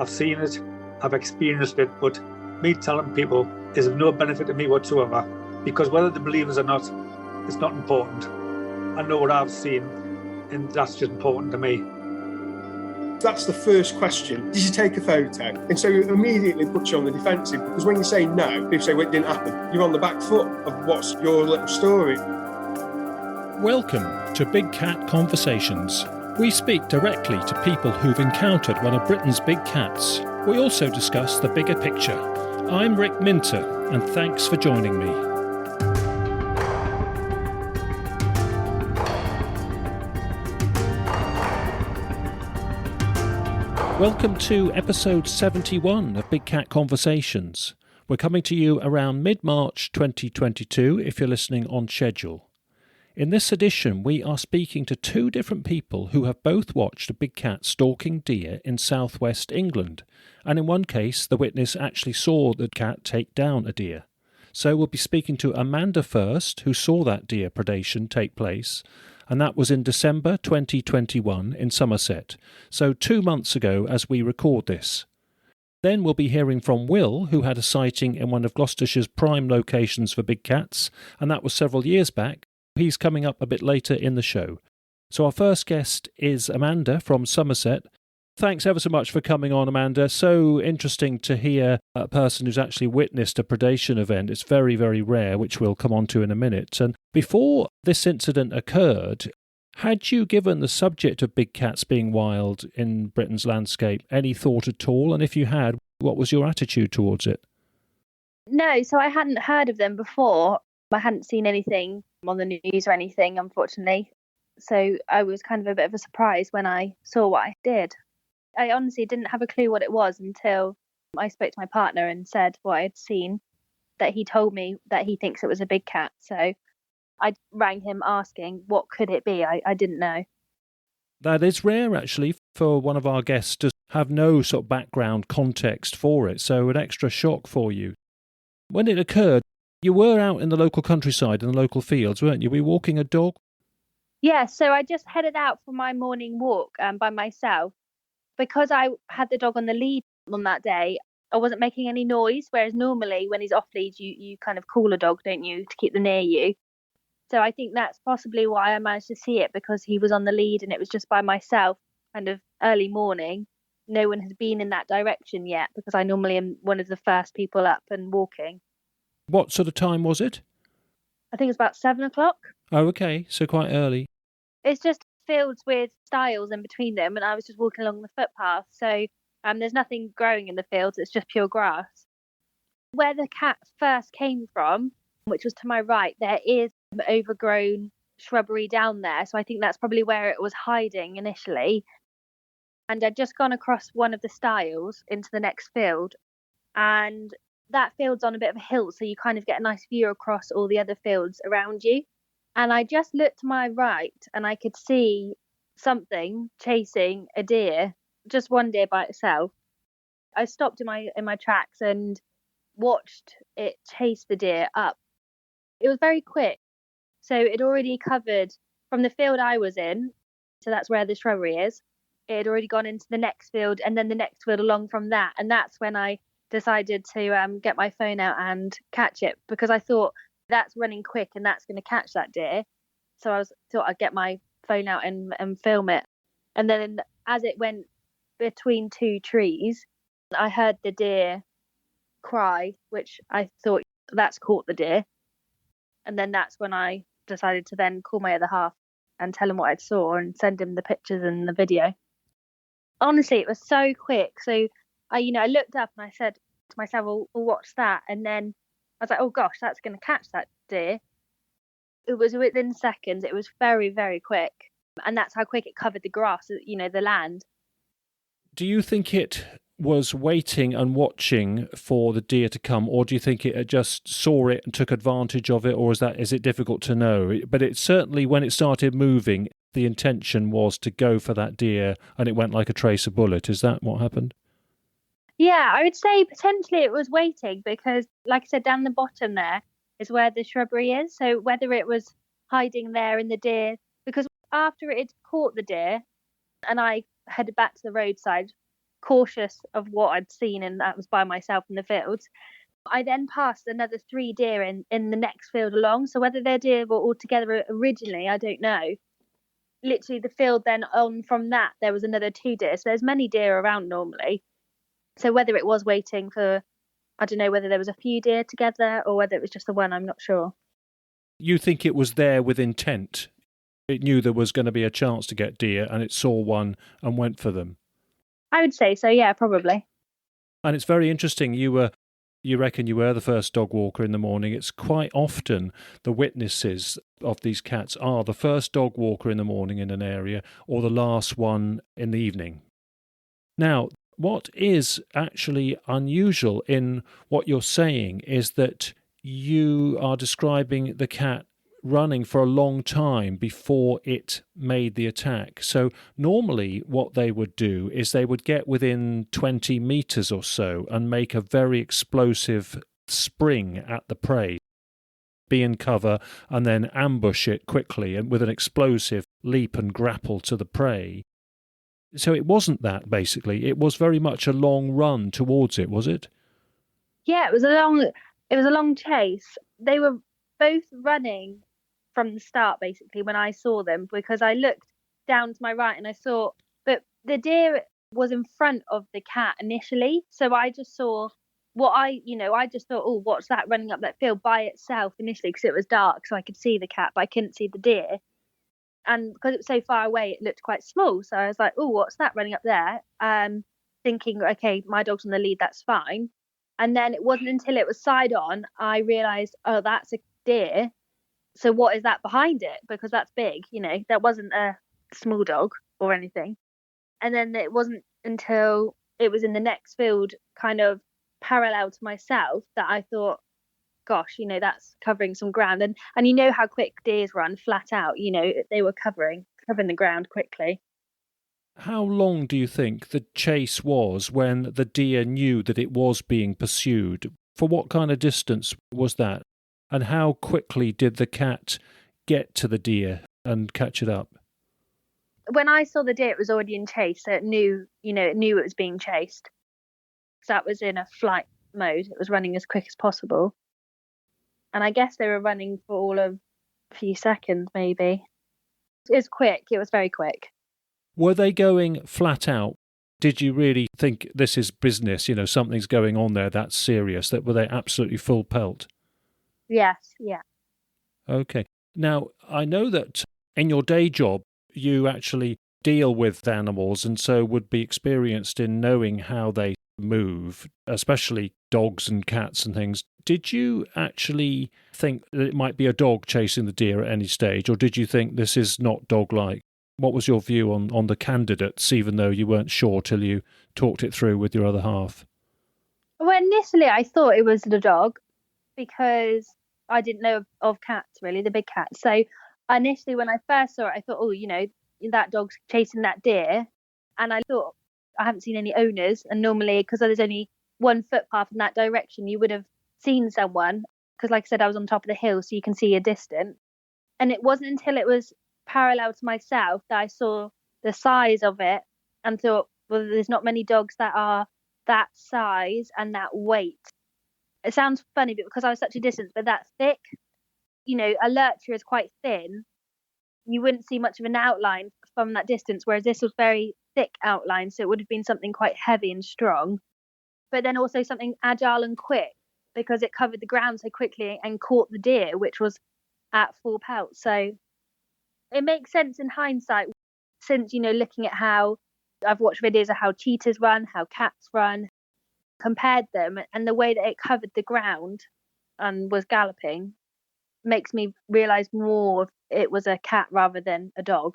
I've seen it, I've experienced it, but me telling people is of no benefit to me whatsoever, because whether they believe us or not, it's not important. I know what I've seen, and that's just important to me. That's the first question. Did you take a photo? And so it immediately puts you on the defensive, because when you say no, people say, well, it didn't happen. You're on the back foot of what's your little story. Welcome to Big Cat Conversations. We speak directly to people who've encountered one of Britain's big cats. We also discuss the bigger picture. I'm Rick Minter, and thanks for joining me. Welcome to episode 71 of Big Cat Conversations. We're coming to you around mid-March 2022 if you're listening on schedule. In this edition, we are speaking to two different people who have both watched a big cat stalking deer in southwest England, and in one case, the witness actually saw the cat take down a deer. So we'll be speaking to Amanda first, who saw that deer predation take place, and that was in December 2021 in Somerset, so 2 months ago as we record this. Then we'll be hearing from Will, who had a sighting in one of Gloucestershire's prime locations for big cats, and that was several years back. He's coming up a bit later in the show. So our first guest is Amanda from Somerset. Thanks ever so much for coming on, Amanda. So interesting to hear a person who's actually witnessed a predation event. It's very, very rare, which we'll come on to in a minute. And before this incident occurred, had you given the subject of big cats being wild in Britain's landscape any thought at all? And if you had, what was your attitude towards it? No, so I hadn't heard of them before. I hadn't seen anything on the news or anything, unfortunately. So I was kind of a bit of a surprise when I saw what I did. I honestly didn't have a clue what it was until I spoke to my partner and said what I had seen, that he told me that he thinks it was a big cat. So I rang him asking what could it be. I didn't know. That is rare, actually, for one of our guests to have no sort of background context for it. So an extra shock for you. When it occurred, you were out in the local countryside, in the local fields, weren't you? Were you walking a dog? Yeah, so I just headed out for my morning walk by myself. Because I had the dog on the lead on that day, I wasn't making any noise, whereas normally when he's off lead, you kind of call a dog, don't you, to keep them near you. So I think that's possibly why I managed to see it, because he was on the lead and it was just by myself, kind of early morning. No one has been in that direction yet, because I normally am one of the first people up and walking. What sort of time was it? I think it's about 7:00. Oh, okay, so quite early. It's just fields with stiles in between them, and I was just walking along the footpath. So there's nothing growing in the fields, it's just pure grass. Where the cat first came from, which was to my right, there is overgrown shrubbery down there. So I think that's probably where it was hiding initially. And I'd just gone across one of the stiles into the next field, and that field's on a bit of a hill, so you kind of get a nice view across all the other fields around you. And I just looked to my right and I could see something chasing a deer, just one deer by itself. I stopped in my tracks and watched it chase the deer up. It was very quick. So it already covered from the field I was in, so that's where the shrubbery is. It had already gone into the next field and then the next field along from that. And that's when I decided to get my phone out and catch it, because I thought that's running quick and that's going to catch that deer. So I thought I'd get my phone out and film it. And then as it went between two trees, I heard the deer cry, which I thought that's caught the deer. And then that's when I decided to then call my other half and tell him what I saw and send him the pictures and the video. Honestly, it was so quick. So I looked up and I said to myself, well, what's that? And then I was like, oh gosh, that's going to catch that deer. It was within seconds. It was very, very quick. And that's how quick it covered the grass, the land. Do you think it was waiting and watching for the deer to come, or do you think it just saw it and took advantage of it, or is it difficult to know? But it certainly, when it started moving, the intention was to go for that deer, and it went like a tracer bullet. Is that what happened? Yeah, I would say potentially it was waiting, because, like I said, down the bottom there is where the shrubbery is. So whether it was hiding there in the deer, because after it had caught the deer and I headed back to the roadside, cautious of what I'd seen, and that was by myself in the fields. I then passed another 3 deer in the next field along. So whether their deer were all together originally, I don't know. Literally the field then on from that, there was another 2 deer. So there's many deer around normally. So whether it was waiting for, I don't know whether there was a few deer together or whether it was just the one, I'm not sure. You think it was there with intent? It knew there was going to be a chance to get deer and it saw one and went for them? I would say so, yeah, probably. And it's very interesting. You reckon you were the first dog walker in the morning. It's quite often the witnesses of these cats are the first dog walker in the morning in an area or the last one in the evening. Now, what is actually unusual in what you're saying is that you are describing the cat running for a long time before it made the attack. So normally what they would do is they would get within 20 metres or so and make a very explosive spring at the prey, be in cover and then ambush it quickly and with an explosive leap and grapple to the prey. So it wasn't that, basically. It was very much a long run towards it, was it? Yeah, it was a long chase. They were both running from the start, basically, when I saw them, because I looked down to my right and I saw, but the deer was in front of the cat initially. So I just saw I just thought, oh, what's that running up that field by itself initially, because it was dark, so I could see the cat, but I couldn't see the deer. And because it was so far away, it looked quite small. So I was like, oh, what's that running up there? Thinking, okay, my dog's on the lead, that's fine. And then it wasn't until it was side on, I realised, oh, that's a deer. So what is that behind it? Because that's big, that wasn't a small dog or anything. And then it wasn't until it was in the next field, kind of parallel to myself, that I thought, gosh, that's covering some ground. And you know how quick deers run flat out, they were covering the ground quickly. How long do you think the chase was when the deer knew that it was being pursued? For what kind of distance was that? And how quickly did the cat get to the deer and catch it up? When I saw the deer, it was already in chase, so it knew it was being chased. So that was in a flight mode. It was running as quick as possible. And I guess they were running for all of a few seconds, maybe. It was quick. It was very quick. Were they going flat out? Did you really think this is business? Something's going on there that's serious? Were they absolutely full pelt? Yes, yeah. Okay. Now, I know that in your day job, you actually deal with animals and so would be experienced in knowing how they move, especially dogs and cats and things. Did you actually think that it might be a dog chasing the deer at any stage, or did you think this is not dog-like? What was your view on the candidates, even though you weren't sure till you talked it through with your other half? Well, initially I thought it was the dog because I didn't know of cats, really, the big cats. So initially when I first saw it, I thought, oh, that dog's chasing that deer. And I thought, I haven't seen any owners. And normally, because there's only one footpath in that direction, you would have seen someone. Because like I said, I was on top of the hill, so you can see a distance. And it wasn't until it was parallel to myself that I saw the size of it and thought, well, there's not many dogs that are that size and that weight. It sounds funny, but because I was such a distance, but that thick, a lurcher is quite thin. You wouldn't see much of an outline from that distance, whereas this was very thick outline, so it would have been something quite heavy and strong, but then also something agile and quick because it covered the ground so quickly and caught the deer, which was at full pelt. So it makes sense in hindsight, since, looking at how I've watched videos of how cheetahs run, how cats run, compared them, and the way that it covered the ground and was galloping makes me realise more it was a cat rather than a dog.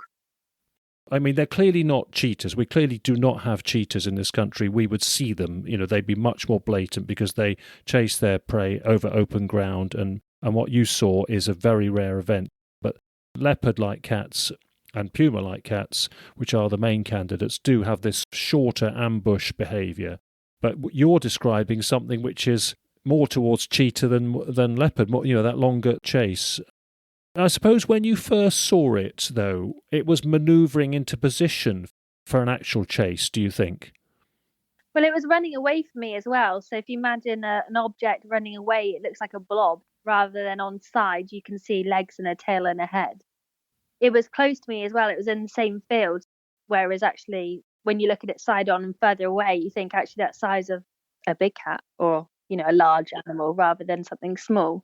I mean, they're clearly not cheetahs. We clearly do not have cheetahs in this country. We would see them, they'd be much more blatant because they chase their prey over open ground, and what you saw is a very rare event. But leopard-like cats and puma-like cats, which are the main candidates, do have this shorter ambush behaviour. But you're describing something which is more towards cheetah than leopard, more, that longer chase. I suppose when you first saw it, though, it was manoeuvring into position for an actual chase, do you think? Well, it was running away from me as well. So if you imagine an object running away, it looks like a blob rather than on side. You can see legs and a tail and a head. It was close to me as well. It was in the same field, whereas actually when you look at it side on and further away, you think actually that size of a big cat or, a large animal rather than something small.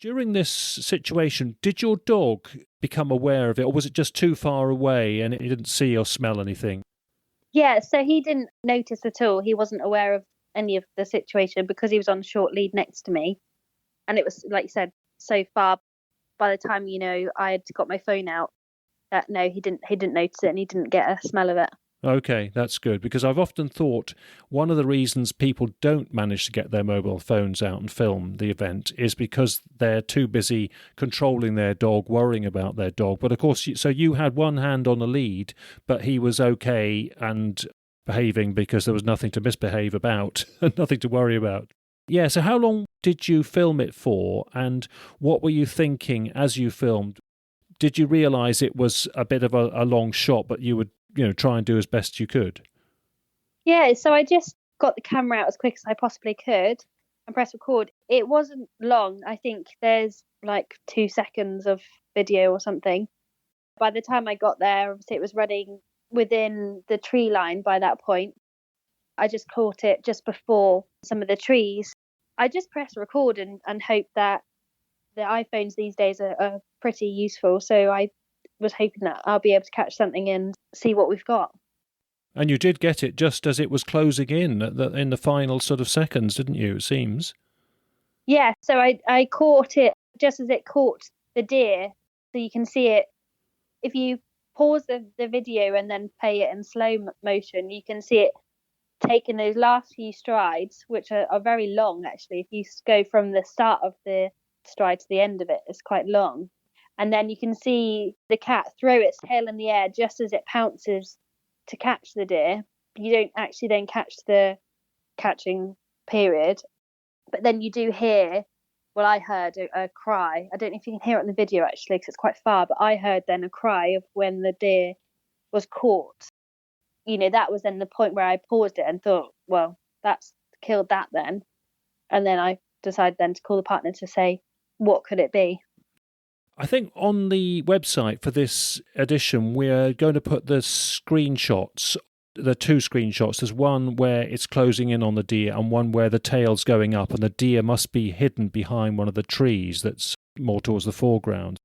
During this situation, did your dog become aware of it, or was it just too far away and it didn't see or smell anything? Yeah, so he didn't notice at all. He wasn't aware of any of the situation because he was on a short lead next to me. And it was, like you said, so far by the time, I had got my phone out that no, he didn't notice it and he didn't get a smell of it. Okay, that's good, because I've often thought one of the reasons people don't manage to get their mobile phones out and film the event is because they're too busy controlling their dog, worrying about their dog. But of course, so you had one hand on the lead, but he was okay and behaving because there was nothing to misbehave about and nothing to worry about. Yeah, so how long did you film it for, and what were you thinking as you filmed? Did you realise it was a bit of a long shot, but you would try and do as best you could? Yeah, so I just got the camera out as quick as I possibly could and press record. It wasn't long. I think there's like 2 seconds of video or something. By the time I got there, obviously it was running within the tree line by that point. I just caught it just before some of the trees. I just pressed record and hope that the iPhones these days are pretty useful. So I was hoping that I'll be able to catch something and see what we've got. And you did get it just as it was closing in the final sort of seconds, didn't you, it seems? Yeah, so I caught it just as it caught the deer. So you can see it. If you pause the video and then play it in slow motion, you can see it taking those last few strides, which are very long, actually. If you go from the start of the stride to the end of it, it's quite long. And then you can see the cat throw its tail in the air just as it pounces to catch the deer. You don't actually then catch the catching period, but then you do hear, well, I heard a cry. I don't know if you can hear it in the video actually because it's quite far, but I heard then a cry of when the deer was caught. That was then the point where I paused it and thought, well, that's killed that then. And then I decided then to call the partner to say, what could it be? I think on the website for this edition, we're going to put the screenshots, the 2 screenshots. There's one where it's closing in on the deer and one where the tail's going up and the deer must be hidden behind one of the trees that's more towards the foreground.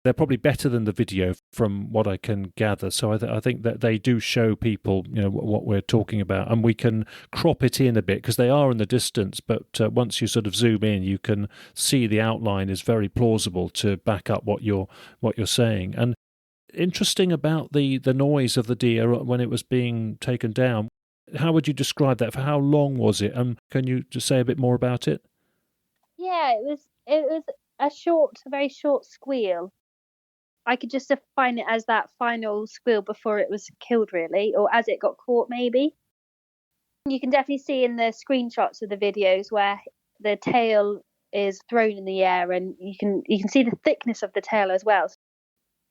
They're probably better than the video from what I can gather. So I think that they do show people, what we're talking about, and we can crop it in a bit because they are in the distance. But once you sort of zoom in, you can see the outline is very plausible to back up what you're saying. And interesting about the noise of the deer when it was being taken down. How would you describe that? For how long was it? And can you just say a bit more about it? Yeah, it was a very short squeal. I could just define it as that final squeal before it was killed, really, or as it got caught, maybe. You can definitely see in the screenshots of the videos where the tail is thrown in the air, and you can see the thickness of the tail as well.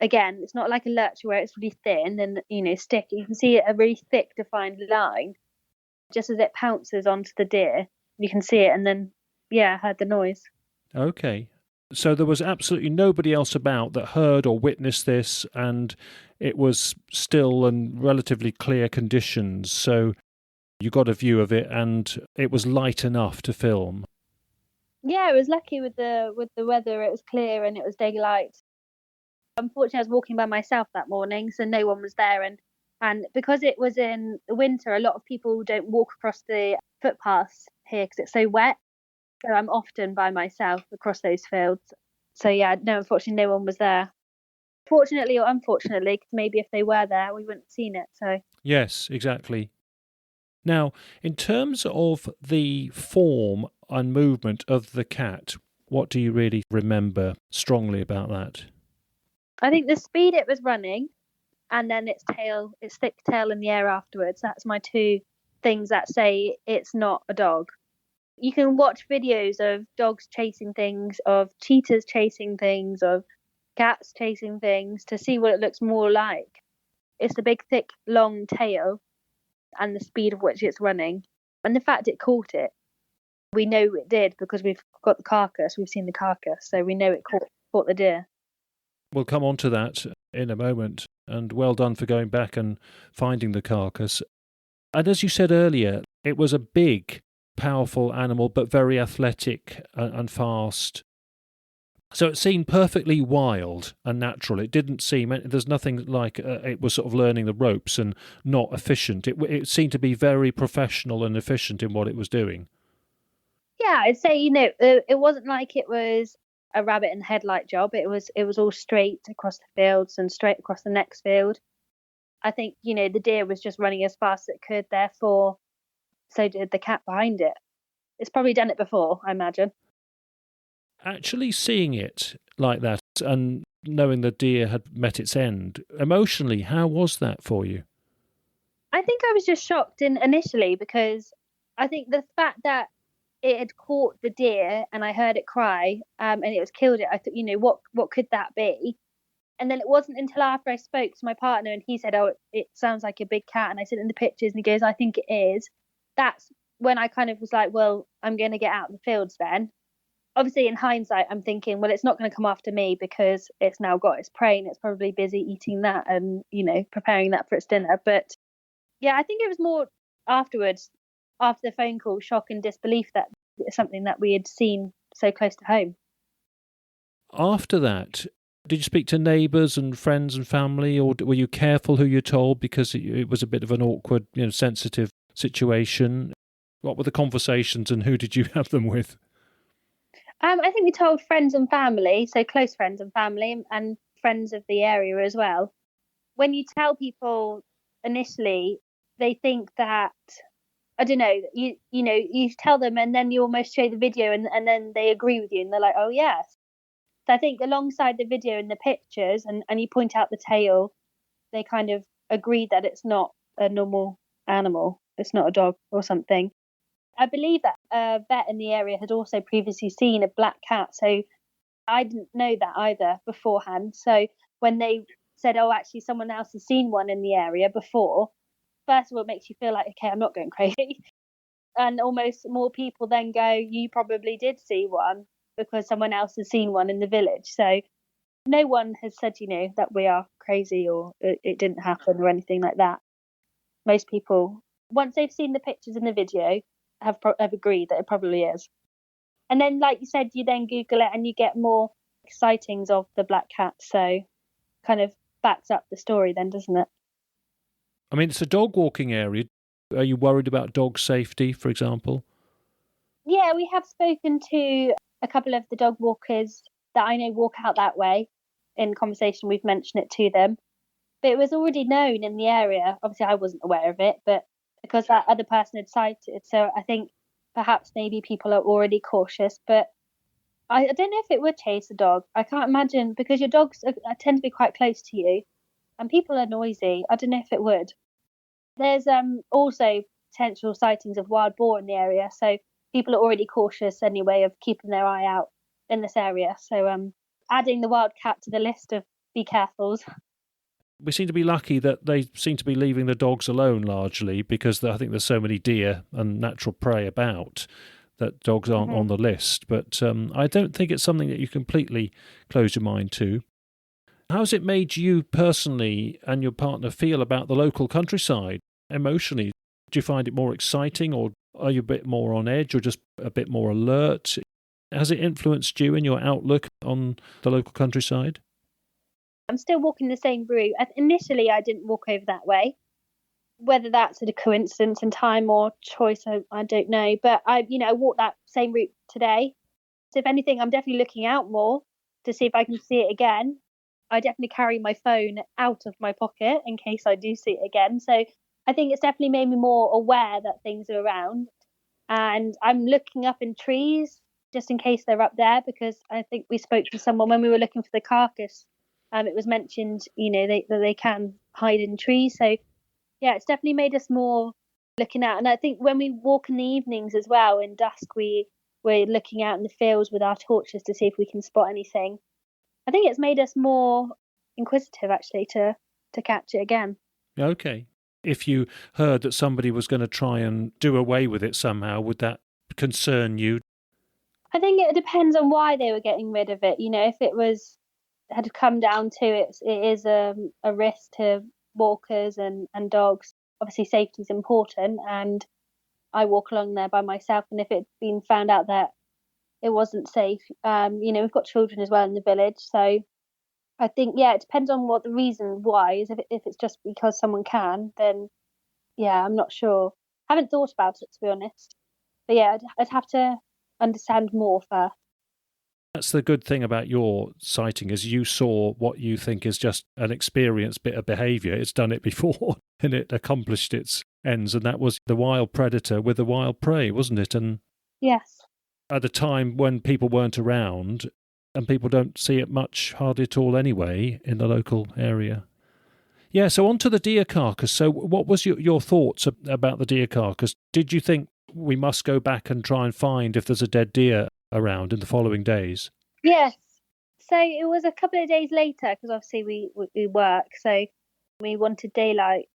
Again, it's not like a lurcher where it's really thin and stick. You can see a really thick, defined line just as it pounces onto the deer. You can see it, and then I heard the noise. Okay. So there was absolutely nobody else about that heard or witnessed this, and it was still in relatively clear conditions. So you got a view of it, and it was light enough to film. Yeah, I was lucky with the weather. It was clear and it was daylight. Unfortunately, I was walking by myself that morning, so no one was there. And because it was in the winter, a lot of people don't walk across the footpaths here because it's so wet. So I'm often by myself across those fields. So unfortunately, no one was there. Fortunately or unfortunately, because maybe if they were there, we wouldn't have seen it. So yes, exactly. Now, in terms of the form and movement of the cat, what do you really remember strongly about that? I think the speed it was running, and then its thick tail in the air afterwards. That's my 2 things that say it's not a dog. You can watch videos of dogs chasing things, of cheetahs chasing things, of cats chasing things to see what it looks more like. It's the big, thick, long tail. and the speed of which it's running. And the fact it caught it, we know it did because we've got the carcass, we've seen the carcass, so we know it caught the deer. We'll come on to that in a moment, and well done for going back and finding the carcass. And as you said earlier, it was a big, powerful animal, but very athletic and fast. So it seemed perfectly wild and natural. It didn't seem, there's nothing like it was sort of learning the ropes and not efficient. It seemed to be very professional and efficient in what it was doing. Yeah, I'd say, it wasn't like it was a rabbit in the headlight job. It was all straight across the fields and straight across the next field. I think, the deer was just running as fast as it could, therefore, so did the cat behind it. It's probably done it before, I imagine. Actually seeing it like that and knowing the deer had met its end, emotionally, how was that for you? I think I was just shocked initially because I think the fact that it had caught the deer and I heard it cry and it was killed it, I thought, what could that be? And then it wasn't until after I spoke to my partner and he said, oh, it sounds like a big cat. And I sent him the pictures and he goes, I think it is. That's when I kind of was like, well, I'm going to get out of the fields then. Obviously, in hindsight, I'm thinking, well, it's not going to come after me because it's now got its prey and it's probably busy eating that and, preparing that for its dinner. But yeah, I think it was more afterwards, after the phone call, shock and disbelief that it's something that we had seen so close to home. After that, did you speak to neighbours and friends and family, or were you careful who you told because it was a bit of an awkward, sensitive situation? What were the conversations and who did you have them with? I think we told friends and family, so close friends and family and friends of the area as well. When you tell people initially, they think that, I don't know, you tell them and then you almost show the video and then they agree with you and they're like, oh, yes. So I think alongside the video and the pictures and you point out the tail, they kind of agreed that it's not a normal animal. It's not a dog or something. I believe that a vet in the area had also previously seen a black cat. So I didn't know that either beforehand. So when they said, oh, actually, someone else has seen one in the area before, first of all, it makes you feel like, okay, I'm not going crazy. And almost more people then go, you probably did see one because someone else has seen one in the village. So no one has said, that we are crazy or it didn't happen or anything like that. Most people, once they've seen the pictures and the video, have agreed that it probably is. And then, like you said, you then Google it and you get more sightings of the black cat. So kind of backs up the story then, doesn't it? I mean, it's a dog walking area. Are you worried about dog safety, for example? Yeah, we have spoken to a couple of the dog walkers that I know walk out that way. In conversation, we've mentioned it to them. But it was already known in the area. Obviously, I wasn't aware of it, but because that other person had sighted. So I think perhaps maybe people are already cautious. But I don't know if it would chase a dog. I can't imagine because your dogs tend to be quite close to you and people are noisy. I don't know if it would. There's also potential sightings of wild boar in the area. So people are already cautious anyway of keeping their eye out in this area. So adding the wild cat to the list of be carefuls. We seem to be lucky that they seem to be leaving the dogs alone largely because I think there's so many deer and natural prey about that dogs aren't on the list. But I don't think it's something that you completely close your mind to. How's it made you personally and your partner feel about the local countryside emotionally? Do you find it more exciting or are you a bit more on edge or just a bit more alert? Has it influenced you in your outlook on the local countryside? I'm still walking the same route. Initially, I didn't walk over that way. Whether that's a coincidence in time or choice, I don't know. But I walked that same route today. So if anything, I'm definitely looking out more to see if I can see it again. I definitely carry my phone out of my pocket in case I do see it again. So I think it's definitely made me more aware that things are around. And I'm looking up in trees just in case they're up there because I think we spoke to someone when we were looking for the carcass. It was mentioned, that they can hide in trees. So, yeah, it's definitely made us more looking out. And I think when we walk in the evenings as well, in dusk, we're looking out in the fields with our torches to see if we can spot anything. I think it's made us more inquisitive, actually, to catch it again. Okay. If you heard that somebody was going to try and do away with it somehow, would that concern you? I think it depends on why they were getting rid of it. If it had come down to it is a risk to walkers and dogs. Obviously, safety is important, and I walk along there by myself. And if it's been found out that it wasn't safe, we've got children as well in the village, so I think it depends on what the reason why is. If it's just because someone can, then I'm not sure. I haven't thought about it, to be honest. But I'd have to understand more first. That's the good thing about your sighting, is you saw what you think is just an experienced bit of behaviour. It's done it before and it accomplished its ends, and that was the wild predator with the wild prey, wasn't it? And yes, at the time when people weren't around, and people don't see it much, hardly at all anyway, in the local area. Yeah, so on to the deer carcass. So what was your thoughts about the deer carcass? Did you think we must go back and try and find if there's a dead deer around in the following days? Yes. So it was a couple of days later, because obviously we work, so we wanted daylight.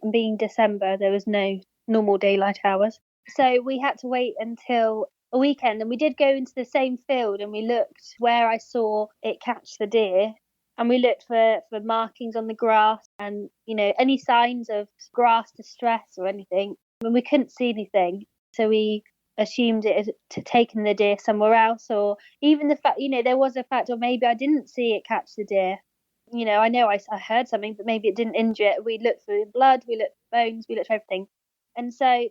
And being December, there was no normal daylight hours. So we had to wait until a weekend, and we did go into the same field, and we looked where I saw it catch the deer, and we looked for markings on the grass and, any signs of grass distress or anything. And we couldn't see anything. So we assumed it had taken the deer somewhere else, or even the fact, there was a fact, or maybe I didn't see it catch the deer. I know I heard something, but maybe it didn't injure it. We looked for blood, we looked for bones, we looked for everything. And so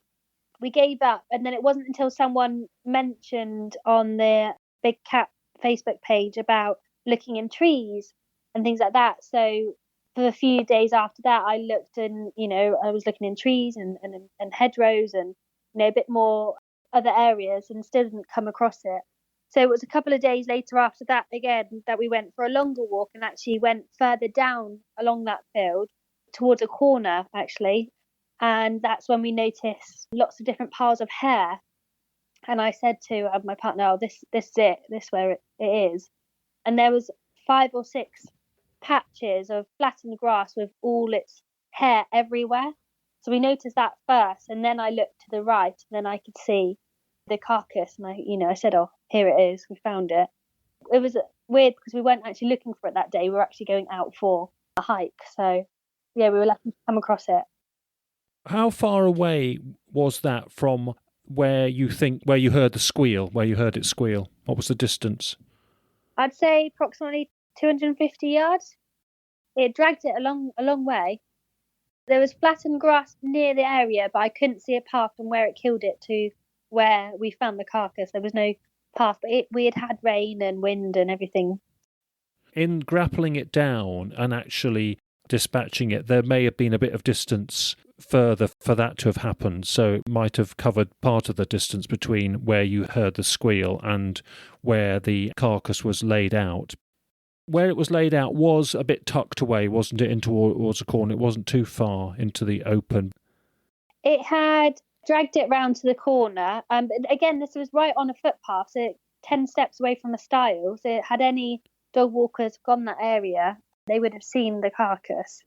we gave up. And then it wasn't until someone mentioned on the Big Cat Facebook page about looking in trees and things like that. So for a few days after that, I looked and, I was looking in trees and hedgerows and, a bit more other areas, and still didn't come across it. So it was a couple of days later after that, again, that we went for a longer walk and actually went further down along that field towards a corner, actually. And that's when we noticed lots of different piles of hair. And I said to my partner, this is it, this is where it is. And there was 5 or 6 patches of flattened grass with all its hair everywhere. So we noticed that first, and then I looked to the right, and then I could see the carcass, and I said, here it is, we found it. It was weird because we weren't actually looking for it that day. We were actually going out for a hike. So we were lucky to come across it. How far away was that from where you heard the squeal, where you heard it squeal? What was the distance? I'd say approximately 250 yards. It dragged it a long way. There was flattened grass near the area, but I couldn't see a path from where it killed it to where we found the carcass. There was no path, but we had rain and wind and everything. In grappling it down and actually dispatching it, there may have been a bit of distance further for that to have happened, so it might have covered part of the distance between where you heard the squeal and where the carcass was laid out. Where it was laid out was a bit tucked away, wasn't it, in towards a corner? It wasn't too far into the open. It had dragged it round to the corner. But again, this was right on a footpath, so 10 steps away from the stile. So had any dog walkers gone that area, they would have seen the carcass.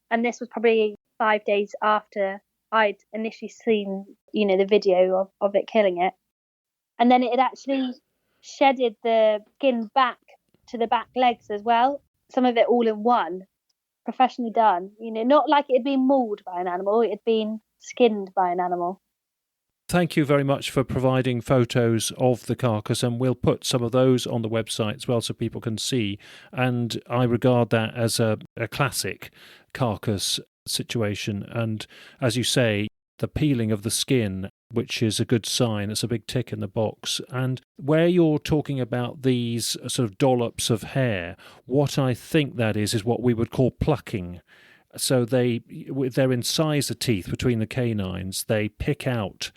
And this was probably 5 days after I'd initially seen, the video of it killing it. And then it had actually shedded the skin back to the back legs as well. Some of it all in one, professionally done. Not like it had been mauled by an animal, it had been skinned by an animal. Thank you very much for providing photos of the carcass, and we'll put some of those on the website as well so people can see. And I regard that as a classic carcass situation. And as you say, the peeling of the skin, which is a good sign, it's a big tick in the box. And where you're talking about these sort of dollops of hair, what I think that is what we would call plucking. So with their incisor teeth between the canines, they pick out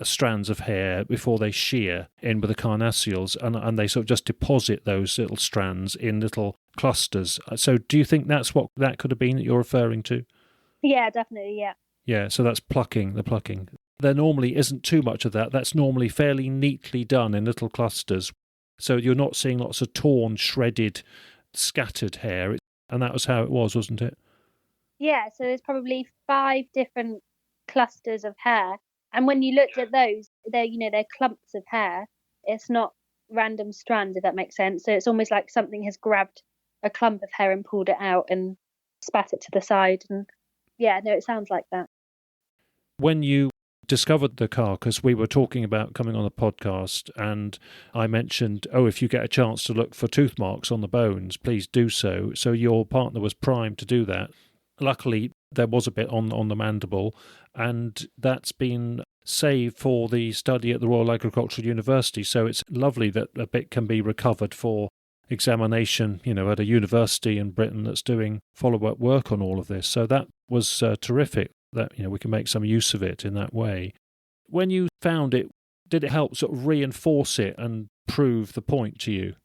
strands of hair before they shear in with the carnassials, and they sort of just deposit those little strands in little clusters. So do you think that's what that could have been that you're referring to? Yeah, definitely, yeah. Yeah, so that's plucking, the plucking. There normally isn't too much of that. That's normally fairly neatly done in little clusters. So you're not seeing lots of torn, shredded, scattered hair. And that was how it was, wasn't it? Yeah, so there's probably 5 different clusters of hair. And when you looked at those, they're clumps of hair. It's not random strands, if that makes sense. So it's almost like something has grabbed a clump of hair and pulled it out and spat it to the side. And yeah, no, it sounds like that. When you discovered the carcass, we were talking about coming on the podcast, and I mentioned, if you get a chance to look for tooth marks on the bones, please do so. So your partner was primed to do that. Luckily, there was a bit on the mandible, and that's been saved for the study at the Royal Agricultural University. So it's lovely that a bit can be recovered for examination, at a university in Britain that's doing follow-up work on all of this. So that was terrific that, we can make some use of it in that way. When you found it, did it help sort of reinforce it and prove the point to you?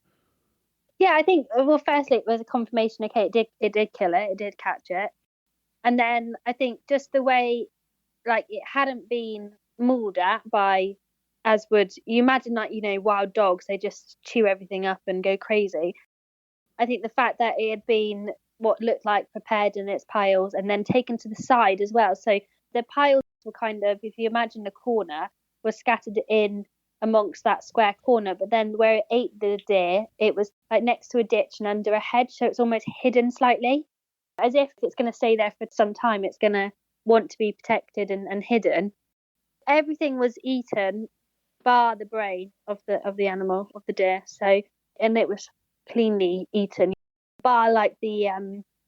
Yeah, I think, well, firstly, it was a confirmation, okay, it did kill it, it did catch it. And then I think just the way, like, it hadn't been mauled at by, as would, you imagine, like, wild dogs, they just chew everything up and go crazy. I think the fact that it had been what looked like prepared in its piles and then taken to the side as well. So the piles were kind of, if you imagine a corner, were scattered in amongst that square corner, but then where it ate the deer, it was like next to a ditch and under a hedge, so it's almost hidden slightly, as if it's going to stay there for some time. It's going to want to be protected and hidden. Everything was eaten bar the brain of the animal, of the deer. So, and it was cleanly eaten, bar like the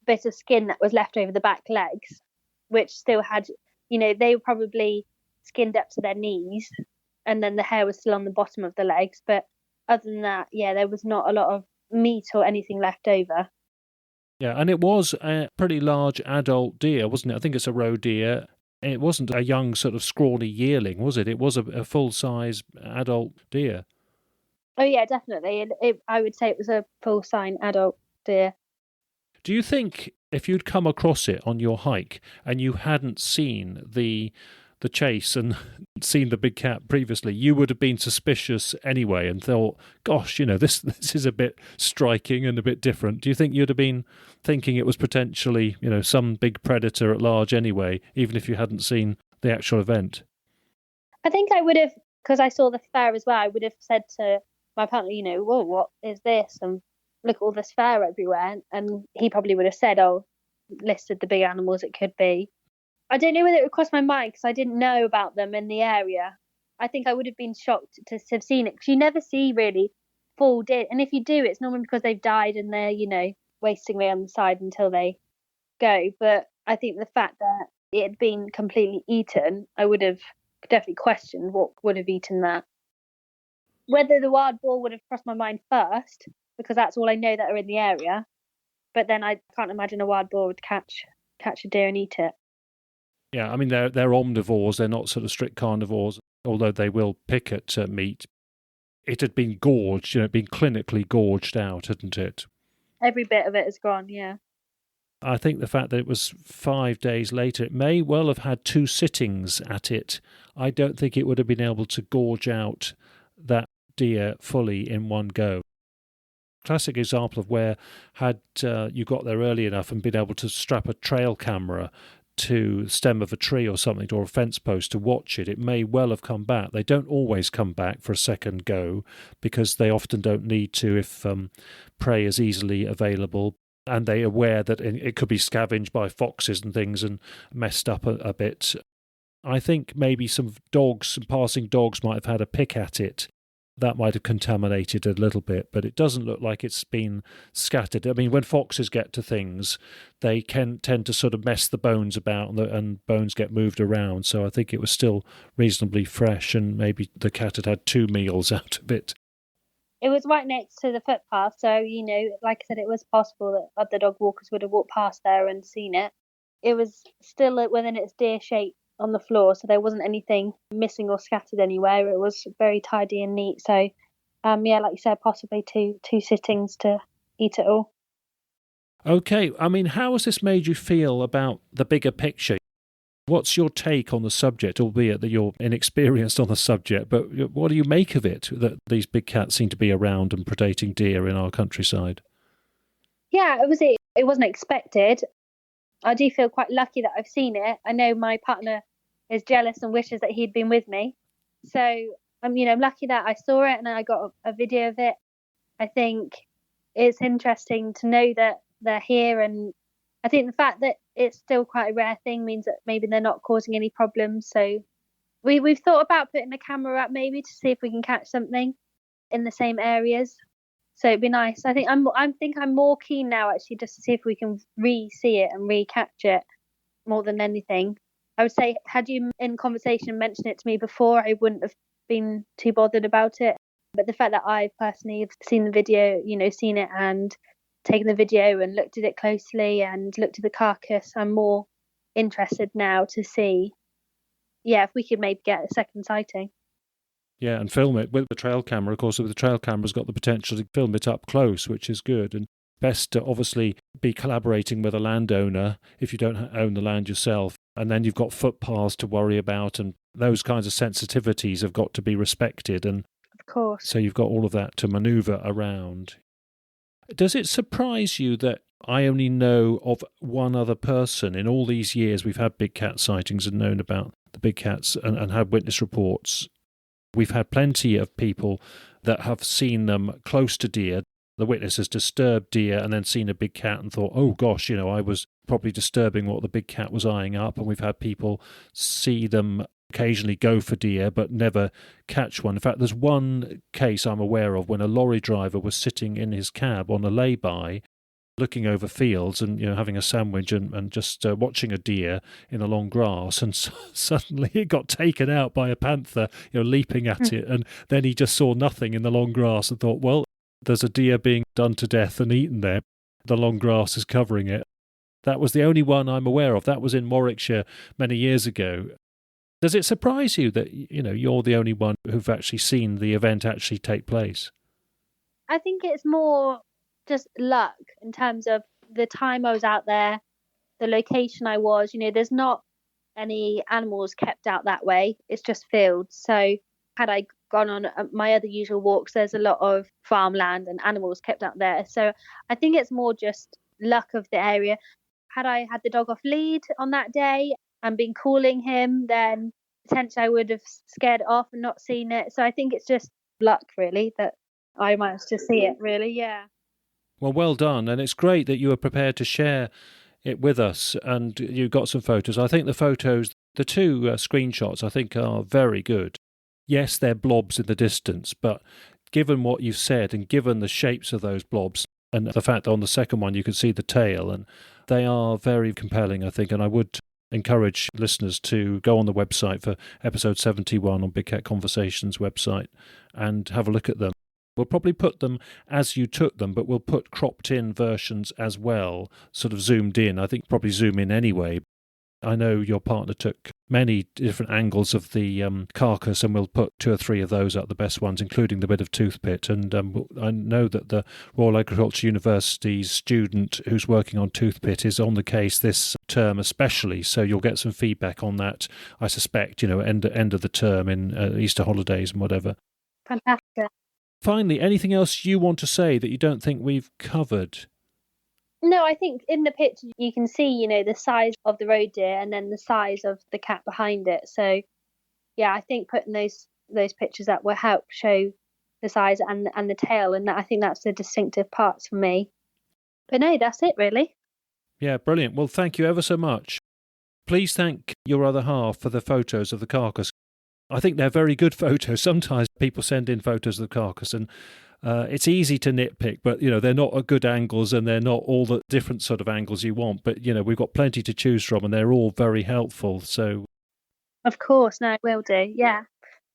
bit of skin that was left over the back legs, which still had, they were probably skinned up to their knees, and then the hair was still on the bottom of the legs. But other than that, yeah, there was not a lot of meat or anything left over. Yeah, and it was a pretty large adult deer, wasn't it? I think it's a roe deer. It wasn't a young sort of scrawny yearling, was it? It was a full-size adult deer. Oh yeah, definitely. I would say it was a full-size adult deer. Do you think if you'd come across it on your hike and you hadn't seen the chase and seen the big cat previously, you would have been suspicious anyway and thought, gosh, this is a bit striking and a bit different? Do you think you'd have been thinking it was potentially, some big predator at large anyway, even if you hadn't seen the actual event? I think I would have, because I saw the fur as well, I would have said to my partner, whoa, what is this? And look at all this fur everywhere. And he probably would have said, listed the big animals it could be. I don't know whether it would cross my mind because I didn't know about them in the area. I think I would have been shocked to have seen it, because you never see really full deer. And if you do, it's normally because they've died and they're, wasting away on the side until they go. But I think the fact that it had been completely eaten, I would have definitely questioned what would have eaten that. Whether the wild boar would have crossed my mind first, because that's all I know that are in the area. But then I can't imagine a wild boar would catch a deer and eat it. Yeah, I mean, they're omnivores. They're not sort of strict carnivores, although they will pick at meat. It had been gorged, been clinically gorged out, hadn't it? Every bit of it is gone, yeah. I think the fact that it was 5 days later, it may well have had 2 sittings at it. I don't think it would have been able to gorge out that deer fully in one go. Classic example of where, had you got there early enough and been able to strap a trail camera to the stem of a tree or something, or a fence post to watch it, it may well have come back. They don't always come back for a second go, because they often don't need to if prey is easily available, and they're aware that it could be scavenged by foxes and things and messed up a bit. I think maybe some passing dogs might have had a pick at it. That might have contaminated a little bit, but it doesn't look like it's been scattered. I mean, when foxes get to things, they can tend to sort of mess the bones about, and bones get moved around. So I think it was still reasonably fresh, and maybe the cat had 2 meals out of it. It was right next to the footpath, so, like I said, it was possible that other dog walkers would have walked past there and seen it. It was still within its deer shape on the floor, so there wasn't anything missing or scattered anywhere. It was very tidy and neat. So, like you said, possibly two sittings to eat it all. Okay, I mean, how has this made you feel about the bigger picture? What's your take on the subject, albeit that you're inexperienced on the subject, but what do you make of it, that these big cats seem to be around and predating deer in our countryside? Yeah, it wasn't expected. I do feel quite lucky that I've seen it. I know my partner is jealous and wishes that he'd been with me. So I'm lucky that I saw it and I got a video of it. I think it's interesting to know that they're here, and I think the fact that it's still quite a rare thing means that maybe they're not causing any problems. So we've thought about putting a camera up maybe to see if we can catch something in the same areas. So it'd be nice. I think I'm more keen now actually just to see if we can re-see it and re-catch it more than anything. I would say, had you in conversation mentioned it to me before, I wouldn't have been too bothered about it. But the fact that I personally have seen the video, seen it and taken the video and looked at it closely and looked at the carcass, I'm more interested now to see, if we could maybe get a second sighting. Yeah, and film it with the trail camera. Of course, with the trail camera's got the potential to film it up close, which is good. And best to obviously be collaborating with a landowner if you don't own the land yourself. And then you've got footpaths to worry about, and those kinds of sensitivities have got to be respected. And of course. So you've got all of that to manoeuvre around. Does it surprise you that I only know of one other person in all these years we've had big cat sightings and known about the big cats and had witness reports? We've had plenty of people that have seen them close to deer. The witness has disturbed deer and then seen a big cat and thought, oh gosh, I was probably disturbing what the big cat was eyeing up. And we've had people see them occasionally go for deer but never catch one. In fact, there's one case I'm aware of when a lorry driver was sitting in his cab on a lay-by looking over fields and having a sandwich and just watching a deer in the long grass, and suddenly it got taken out by a panther leaping at it, and then he just saw nothing in the long grass and thought, well, there's a deer being done to death and eaten there. The long grass is covering it. That was the only one I'm aware of. That was in Warwickshire many years ago. Does it surprise you that you're the only one who've actually seen the event actually take place? I think it's more just luck in terms of the time I was out there, the location I was. There's not any animals kept out that way. It's just fields. So had I gone on my other usual walks, there's a lot of farmland and animals kept out there. So I think it's more just luck of the area. Had I had the dog off lead on that day and been calling him, then potentially I would have scared it off and not seen it. So I think it's just luck, really, that I managed to see it, really, yeah. Well done. And it's great that you were prepared to share it with us and you got some photos. I think the photos, the two screenshots, I think are very good. Yes, they're blobs in the distance, but given what you've said and given the shapes of those blobs and the fact that on the second one you can see the tail, and they are very compelling, I think, and I would encourage listeners to go on the website for episode 71 on Big Cat Conversations website and have a look at them. We'll probably put them as you took them, but we'll put cropped in versions as well, sort of zoomed in. I think probably zoom in anyway. I know your partner took many different angles of the carcass, and we'll put 2 or 3 of those up, the best ones, including the bit of toothpit. And I know that the Royal Agricultural University's student who's working on toothpit is on the case this term especially, so you'll get some feedback on that, I suspect, end of the term in Easter holidays and whatever. Fantastic. Finally, anything else you want to say that you don't think we've covered? No, I think in the picture you can see, the size of the roe deer and then the size of the cat behind it. So, yeah, I think putting those pictures up will help show the size and the tail, and I think that's the distinctive parts for me. But no, that's it really. Yeah, brilliant. Well, thank you ever so much. Please thank your other half for the photos of the carcass. I think they're very good photos. Sometimes people send in photos of the carcass and it's easy to nitpick, but, they're not at good angles and they're not all the different sort of angles you want. But, we've got plenty to choose from and they're all very helpful. So, of course, no, will do, yeah.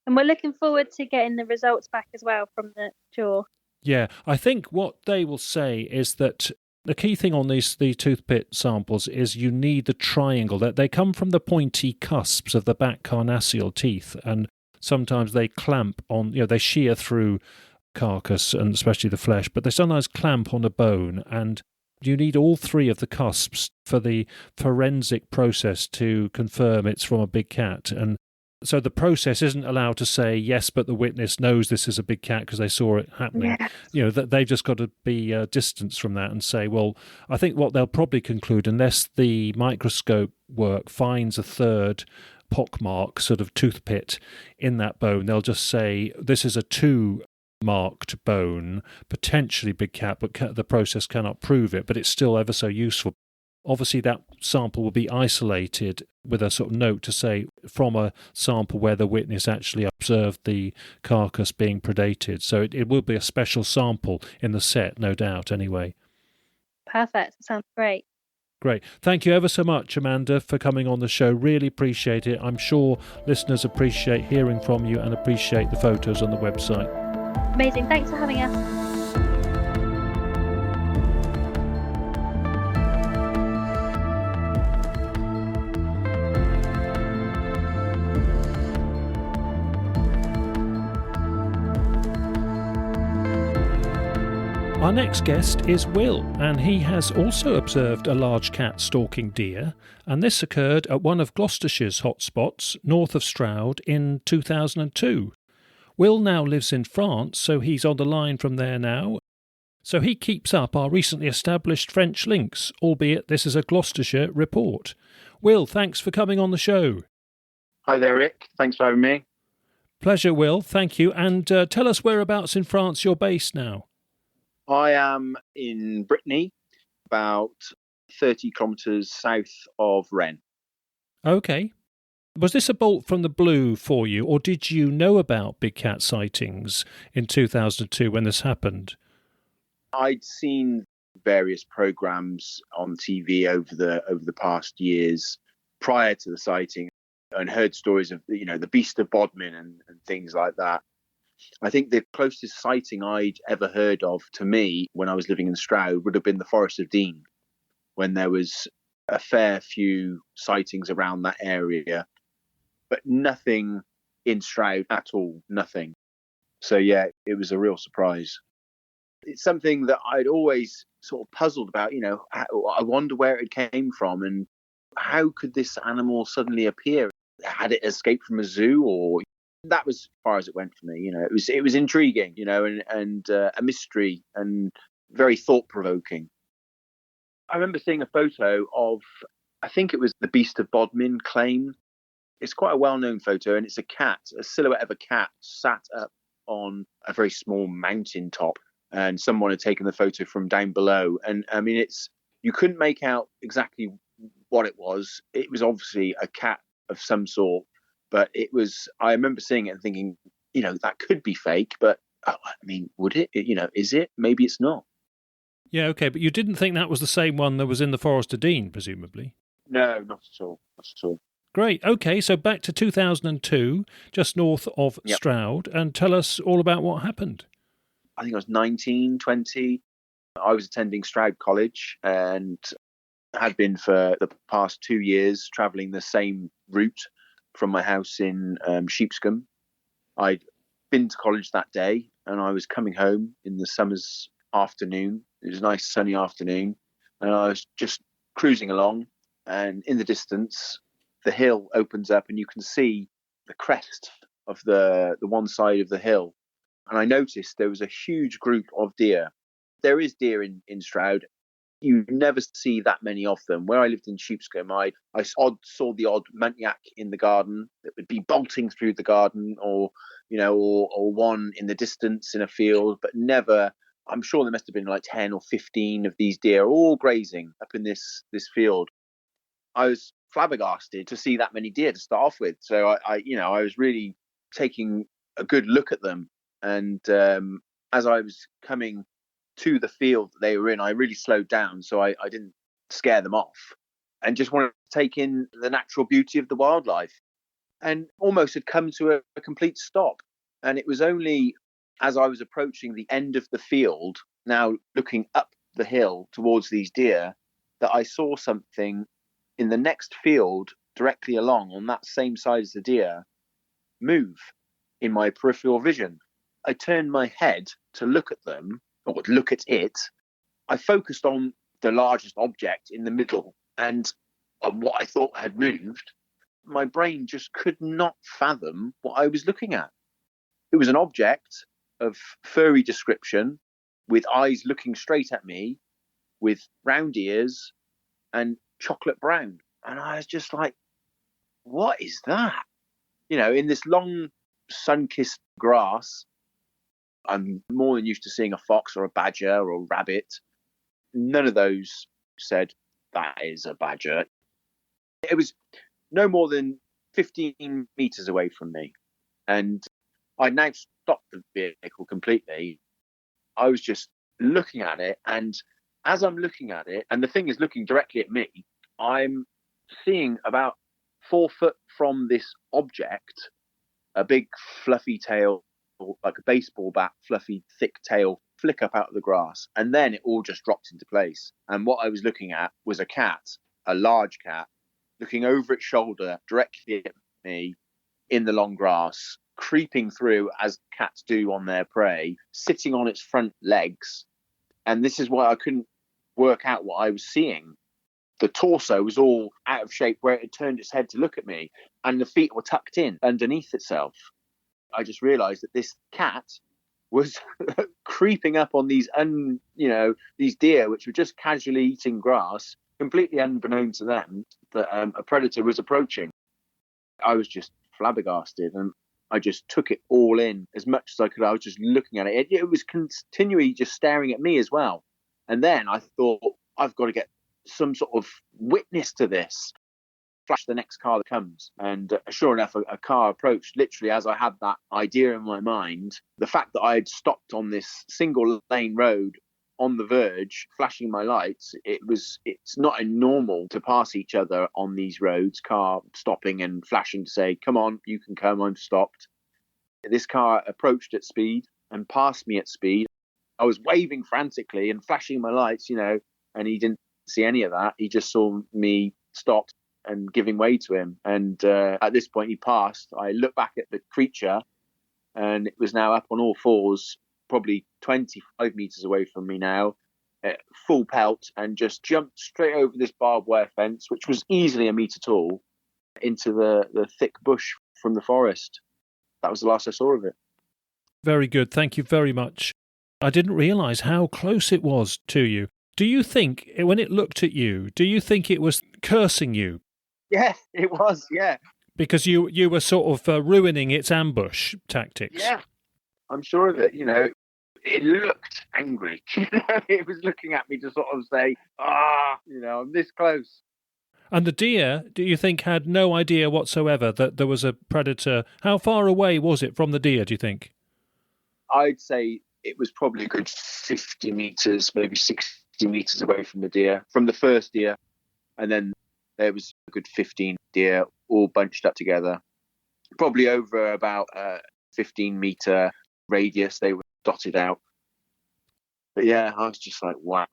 And we're looking forward to getting the results back as well from the jaw. Yeah, I think what they will say is that the key thing on the toothpit samples is you need the triangle. They come from the pointy cusps of the back carnassial teeth, and sometimes they clamp on, they shear through carcass and especially the flesh, but they sometimes clamp on a bone, and you need all 3 of the cusps for the forensic process to confirm it's from a big cat. And So the process isn't allowed to say, yes, but the witness knows this is a big cat because they saw it happening. Yeah. That they've just got to be distanced from that and say, well, I think what they'll probably conclude, unless the microscope work finds a third pockmark, sort of tooth pit in that bone, they'll just say, this is a 2-marked bone, potentially big cat, but the process cannot prove it, but it's still ever so useful. Obviously, that sample will be isolated with a sort of note to say from a sample where the witness actually observed the carcass being predated. So it will be a special sample in the set, no doubt, anyway. Perfect. Sounds great. Great. Thank you ever so much, Amanda, for coming on the show. Really appreciate it. I'm sure listeners appreciate hearing from you and appreciate the photos on the website. Amazing. Thanks for having us. Our next guest is Will, and he has also observed a large cat stalking deer, and this occurred at one of Gloucestershire's hotspots, north of Stroud, in 2002. Will now lives in France, so he's on the line from there now. So he keeps up our recently established French links, albeit this is a Gloucestershire report. Will, thanks for coming on the show. Hi there, Rick. Thanks for having me. Pleasure, Will. Thank you. And tell us whereabouts in France you're based now. I am in Brittany, about 30 kilometres south of Rennes. Okay. Was this a bolt from the blue for you, or did you know about big cat sightings in 2002 when this happened? I'd seen various programmes on TV over the past years prior to the sighting and heard stories of, the Beast of Bodmin and things like that. I think the closest sighting I'd ever heard of to me when I was living in Stroud would have been the Forest of Dean, when there was a fair few sightings around that area, but nothing in Stroud at all, nothing. So yeah, it was a real surprise. It's something that I'd always sort of puzzled about, I wonder where it came from and how could this animal suddenly appear? Had it escaped from a zoo, or that was as far as it went for me. It was intriguing, and a mystery and very thought provoking. I remember seeing a photo of, I think it was the Beast of Bodmin claim. It's quite a well-known photo, and it's a silhouette of a cat sat up on a very small mountain top, and someone had taken the photo from down below. And I mean, you couldn't make out exactly what it was. It was obviously a cat of some sort. But I remember seeing it and thinking, that could be fake, but would it? Is it? Maybe it's not. Yeah, okay, but you didn't think that was the same one that was in the Forest of Dean, presumably? No, not at all. Not at all. Great. Okay, so back to 2002, just north of Stroud, and tell us all about what happened. I think I was 19, 20. I was attending Stroud College and had been for the past 2 years, travelling the same route from my house in Sheepscombe. I'd been to college that day and I was coming home in the summer's afternoon. It was a nice sunny afternoon and I was just cruising along, and in the distance the hill opens up and you can see the crest of the one side of the hill, and I noticed there was a huge group of deer. There is deer in Stroud. You never see that many of them. Where I lived in Sheepscombe, I saw the odd Mantiac in the garden that would be bolting through the garden, or one in the distance in a field, but never. I'm sure there must have been like 10 or 15 of these deer all grazing up in this field. I was flabbergasted to see that many deer to start off with. So I was really taking a good look at them, and as I was coming to the field that they were in, I really slowed down so I didn't scare them off, and just wanted to take in the natural beauty of the wildlife, and almost had come to a complete stop. And it was only as I was approaching the end of the field, now looking up the hill towards these deer, that I saw something in the next field directly along on that same side as the deer move in my peripheral vision. I turned my head to look at them, or look at it. I focused on the largest object in the middle and on what I thought had moved. my brain just could not fathom what I was looking at. It was an object of furry description with eyes looking straight at me, with round ears and chocolate brown. And I was just like, what is that? You know, in this long sun-kissed grass, I'm more than used to seeing a fox or a badger or a rabbit. None of those said, that is a badger. It was no more than 15 metres away from me. And I now stopped the vehicle completely. I was just looking at it. And as I'm looking at it, and the thing is looking directly at me, I'm seeing about 4 foot from this object, a big fluffy tail, like a baseball bat, fluffy, thick tail flick up out of the grass. And then it all just dropped into place. And what I was looking at was a cat, a large cat, looking over its shoulder directly at me in the long grass, creeping through as cats do on their prey, sitting on its front legs. And this is why I couldn't work out what I was seeing. The torso was all out of shape where it had turned its head to look at me, and the feet were tucked in underneath itself. I just realized that this cat was creeping up on these deer, which were just casually eating grass, completely unbeknown to them that a predator was approaching. I was just flabbergasted, and I just took it all in as much as I could. I was just looking at it. It was continually just staring at me as well. And then I thought, I've got to get some sort of witness to this. Flash the next car that comes. And sure enough, a car approached literally as I had that idea in my mind. The fact that I had stopped on this single lane road on the verge, flashing my lights, it's not normal to pass each other on these roads, car stopping and flashing to say, come on, you can come, I'm stopped. This car approached at speed and passed me at speed. I was waving frantically and flashing my lights, and he didn't see any of that. He just saw me stopped and giving way to him. And at this point he passed. I looked back at the creature, and it was now up on all fours, probably 25 metres away from me now, full pelt, and just jumped straight over this barbed wire fence, which was easily a metre tall, into the thick bush from the forest. That was the last I saw of it. Very good. Thank you very much. I didn't realise how close it was to you. Do you think, when it looked at you, do you think it was cursing you? Yeah, it was, yeah. Because you were sort of ruining its ambush tactics. Yeah, I'm sure of it. It looked angry. It was looking at me to sort of say, I'm this close. And the deer, do you think, had no idea whatsoever that there was a predator? How far away was it from the deer, do you think? I'd say it was probably a good 50 metres, maybe 60 metres away from the deer, from the first deer. And then there was a good 15 deer all bunched up together. Probably over about a 15-metre radius, they were dotted out. But yeah, I was just like, wow.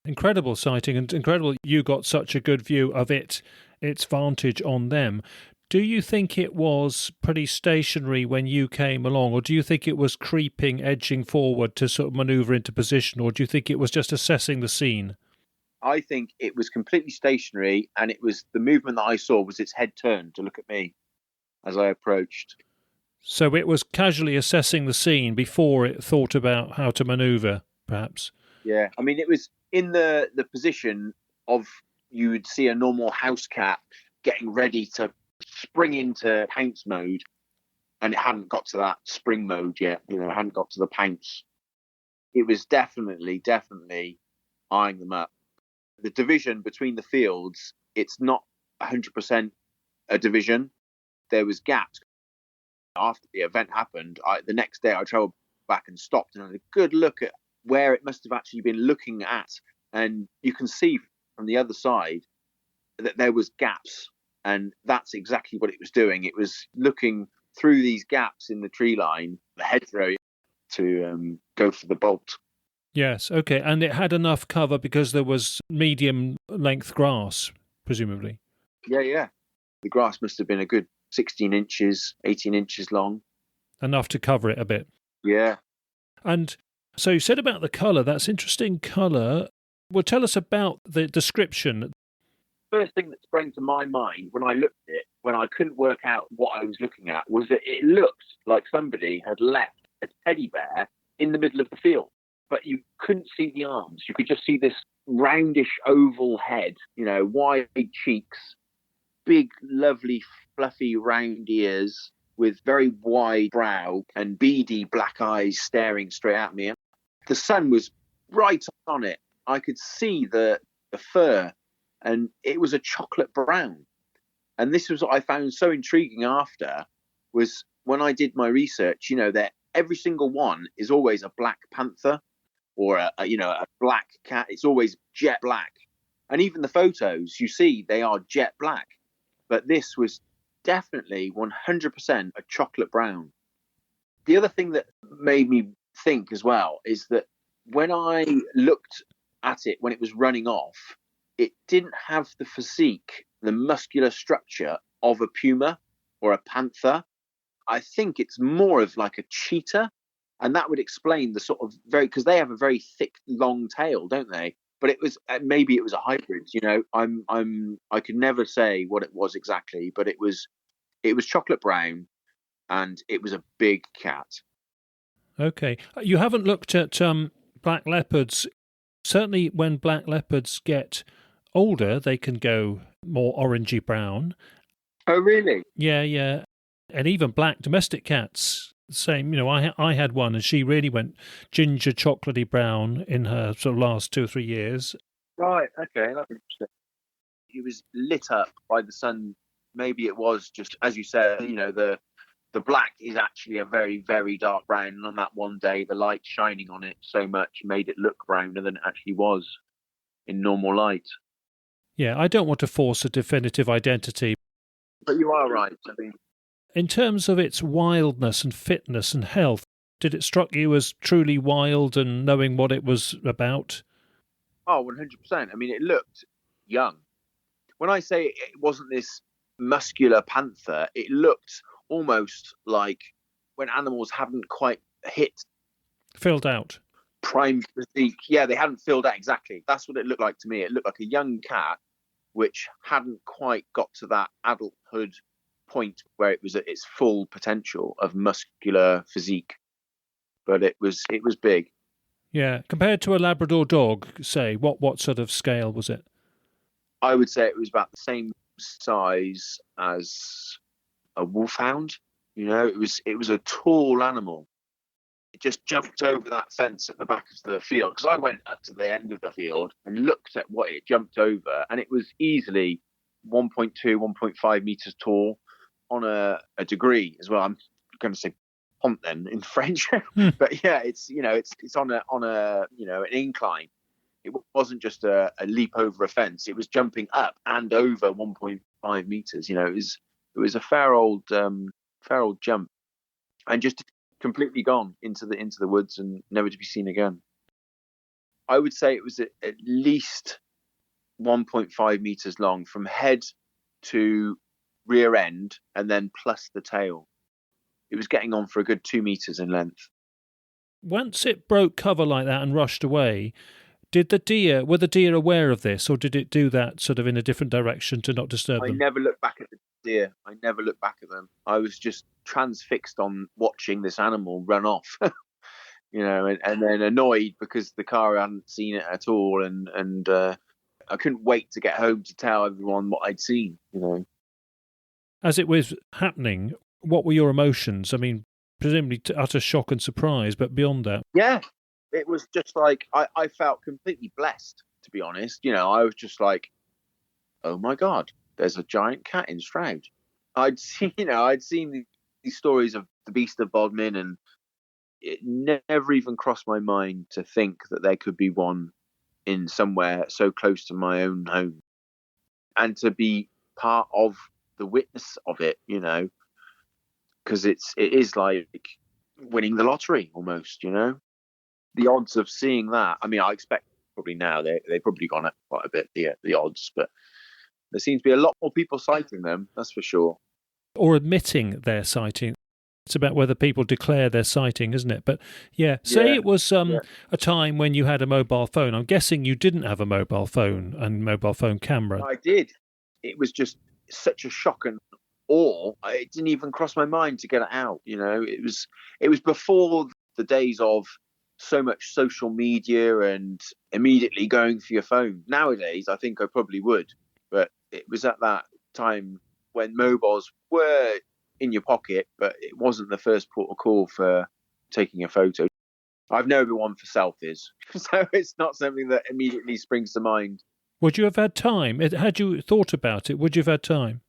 Incredible sighting, and incredible you got such a good view of its vantage on them. Do you think it was pretty stationary when you came along, or do you think it was creeping, edging forward to sort of manoeuvre into position, or do you think it was just assessing the scene? I think it was completely stationary, and it was the movement that I saw was its head turned to look at me as I approached. So it was casually assessing the scene before it thought about how to manoeuvre, perhaps? Yeah, I mean, it was in the position of, you would see a normal house cat getting ready to spring into pounce mode, and it hadn't got to that spring mode yet, it hadn't got to the pounce. It was definitely eyeing them up. The division between the fields, it's not 100% a division. There was gaps. After the event happened, the next day I travelled back and stopped and had a good look at where it must have actually been looking at. And you can see from the other side that there was gaps. And that's exactly what it was doing. It was looking through these gaps in the tree line, the hedgerow, to go for the bolt. Yes, okay. And it had enough cover because there was medium-length grass, presumably. Yeah. The grass must have been a good 16 inches, 18 inches long. Enough to cover it a bit. Yeah. And so you said about the colour. That's interesting colour. Well, tell us about the description. First thing that sprang to my mind when I looked at it when I couldn't work out what I was looking at was that it looked like somebody had left a teddy bear in the middle of the field, but you couldn't see the arms. You could just see this roundish oval head, wide cheeks, big, lovely, fluffy, round ears with very wide brow and beady black eyes staring straight at me. The sun was right on it. I could see the fur, and it was a chocolate brown. And this was what I found so intriguing after, was when I did my research, that every single one is always a black panther or a black cat. It's always jet black. And even the photos you see, they are jet black. But this was definitely 100% a chocolate brown. The other thing that made me think as well is that when I looked at it when it was running off, it didn't have the physique, the muscular structure of a puma or a panther. I think it's more of like a cheetah, and that would explain the sort of because they have a very thick, long tail, don't they? But it was maybe it was a hybrid. I could never say what it was exactly, but it was chocolate brown, and it was a big cat. Okay, you haven't looked at black leopards. Certainly, when black leopards get older, they can go more orangey brown. Oh, really? Yeah. And even black domestic cats, same. I had one, and she really went ginger chocolatey brown in her sort of last 2 or 3 years. Right, okay, that's interesting. He was lit up by the sun. Maybe it was just, as you said, the black is actually a very, very dark brown. And on that one day, the light shining on it so much made it look browner than it actually was in normal light. Yeah, I don't want to force a definitive identity. But you are right. I mean, in terms of its wildness and fitness and health, did it struck you as truly wild and knowing what it was about? Oh, 100%. I mean, it looked young. When I say it wasn't this muscular panther, it looked almost like when animals haven't quite filled out prime physique. Yeah, they hadn't filled out exactly. That's what it looked like to me. It looked like a young cat which hadn't quite got to that adulthood point where it was at its full potential of muscular physique. But it was big. Yeah, compared to a Labrador dog, say, what sort of scale was it? I would say it was about the same size as a wolfhound. It was a tall animal. It just jumped over that fence at the back of the field, because I went up to the end of the field and looked at what it jumped over, and it was easily 1.2, 1.5 meters tall on a degree as well. I'm going to say pont then in French, but yeah, it's on an incline. It wasn't just a leap over a fence. It was jumping up and over 1.5 meters. It was a fair old jump, and just completely gone into the woods and never to be seen again. I would say it was at least 1.5 meters long from head to rear end, and then plus the tail. It was getting on for a good 2 meters in length. Once it broke cover like that and rushed away, were the deer aware of this, or did it do that sort of in a different direction to not disturb them? I never looked back at the deer. I never looked back at them. I was just transfixed on watching this animal run off, and then annoyed because the car hadn't seen it at all, and I couldn't wait to get home to tell everyone what I'd seen. As it was happening, what were your emotions? I mean, presumably utter shock and surprise, but beyond that. Yeah, it was just like, I felt completely blessed, to be honest. I was just like, oh my God, there's a giant cat in Stroud. I'd seen these stories of the Beast of Bodmin, and it never even crossed my mind to think that there could be one in somewhere so close to my own home, and to be part of the witness of it, because it is like winning the lottery almost. The odds of seeing that, I mean, I expect probably now they've probably gone up quite a bit, the odds, but there seems to be a lot more people sighting them, that's for sure. Or admitting their sighting. It's about whether people declare their sighting, isn't it? But it was a time when you had a mobile phone. I'm guessing you didn't have a mobile phone and mobile phone camera. I did. It was just such a shock and or it didn't even cross my mind to get it out. It was before the days of so much social media and immediately going for your phone. Nowadays, I think I probably would, but it was at that time when mobiles were in your pocket, but it wasn't the first port of call for taking a photo. I've never been one for selfies, so it's not something that immediately springs to mind. Would you have had time? Had you thought about it, would you have had time?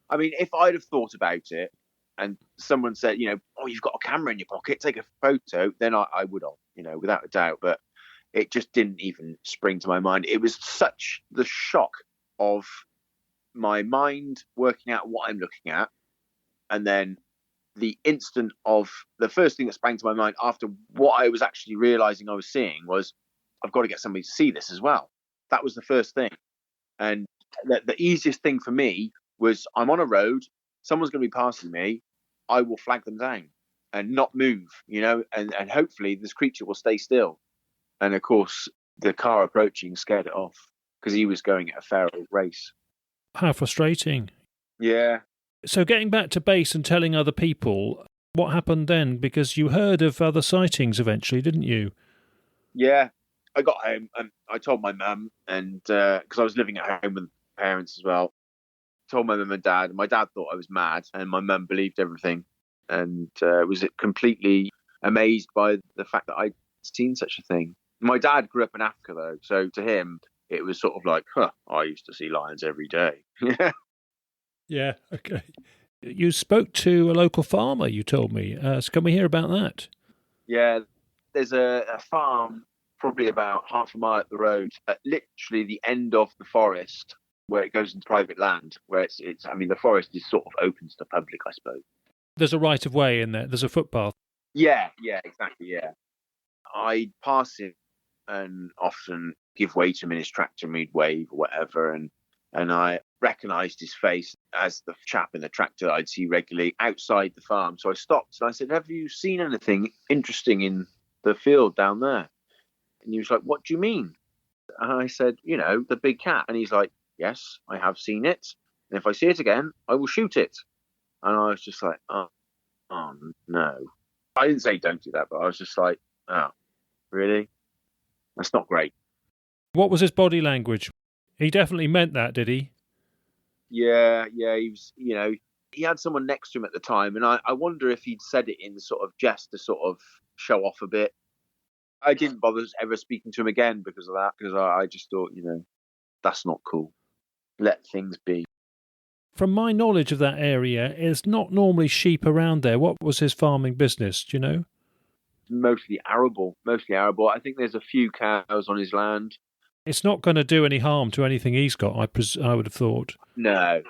I mean, if I'd have thought about it and someone said, oh, you've got a camera in your pocket, take a photo, then I would have, without a doubt. But it just didn't even spring to my mind. It was such the shock of my mind working out what I'm looking at. And then the instant of the first thing that sprang to my mind after what I was actually realizing I was seeing was, I've got to get somebody to see this as well. That was the first thing. And the easiest thing for me was, I'm on a road, someone's going to be passing me, I will flag them down and not move, and hopefully this creature will stay still. And of course, the car approaching scared it off because he was going at a feral race. How frustrating. Yeah. So getting back to base and telling other people, what happened then? Because you heard of other sightings eventually, didn't you? Yeah. I got home and I told my mum, and because I was living at home with parents as well, told my mum and dad. My dad thought I was mad, and my mum believed everything, and was completely amazed by the fact that I'd seen such a thing. My dad grew up in Africa, though, so to him it was sort of like, I used to see lions every day. Yeah, okay. You spoke to a local farmer, you told me. So can we hear about that? Yeah, there's a farm probably about half a mile up the road, at literally the end of the forest, where it goes into private land, where it's the forest is sort of open to the public, I suppose. There's a right of way in there. There's a footpath. Yeah, exactly, yeah. I'd pass him and often give way to him in his tractor, and he'd wave or whatever, and I recognised his face as the chap in the tractor that I'd see regularly outside the farm. So I stopped and I said, have you seen anything interesting in the field down there? And he was like, what do you mean? And I said, the big cat. And he's like, yes, I have seen it. And if I see it again, I will shoot it. And I was just like, oh no. I didn't say don't do that, but I was just like, oh, really? That's not great. What was his body language? He definitely meant that, did he? Yeah, he was, he had someone next to him at the time. And I wonder if he'd said it in sort of jest to sort of show off a bit. I didn't bother ever speaking to him again because of that, because I just thought, that's not cool. Let things be. From my knowledge of that area, it's not normally sheep around there. What was his farming business, do you know? Mostly arable. I think there's a few cows on his land. It's not going to do any harm to anything he's got, I would have thought. No.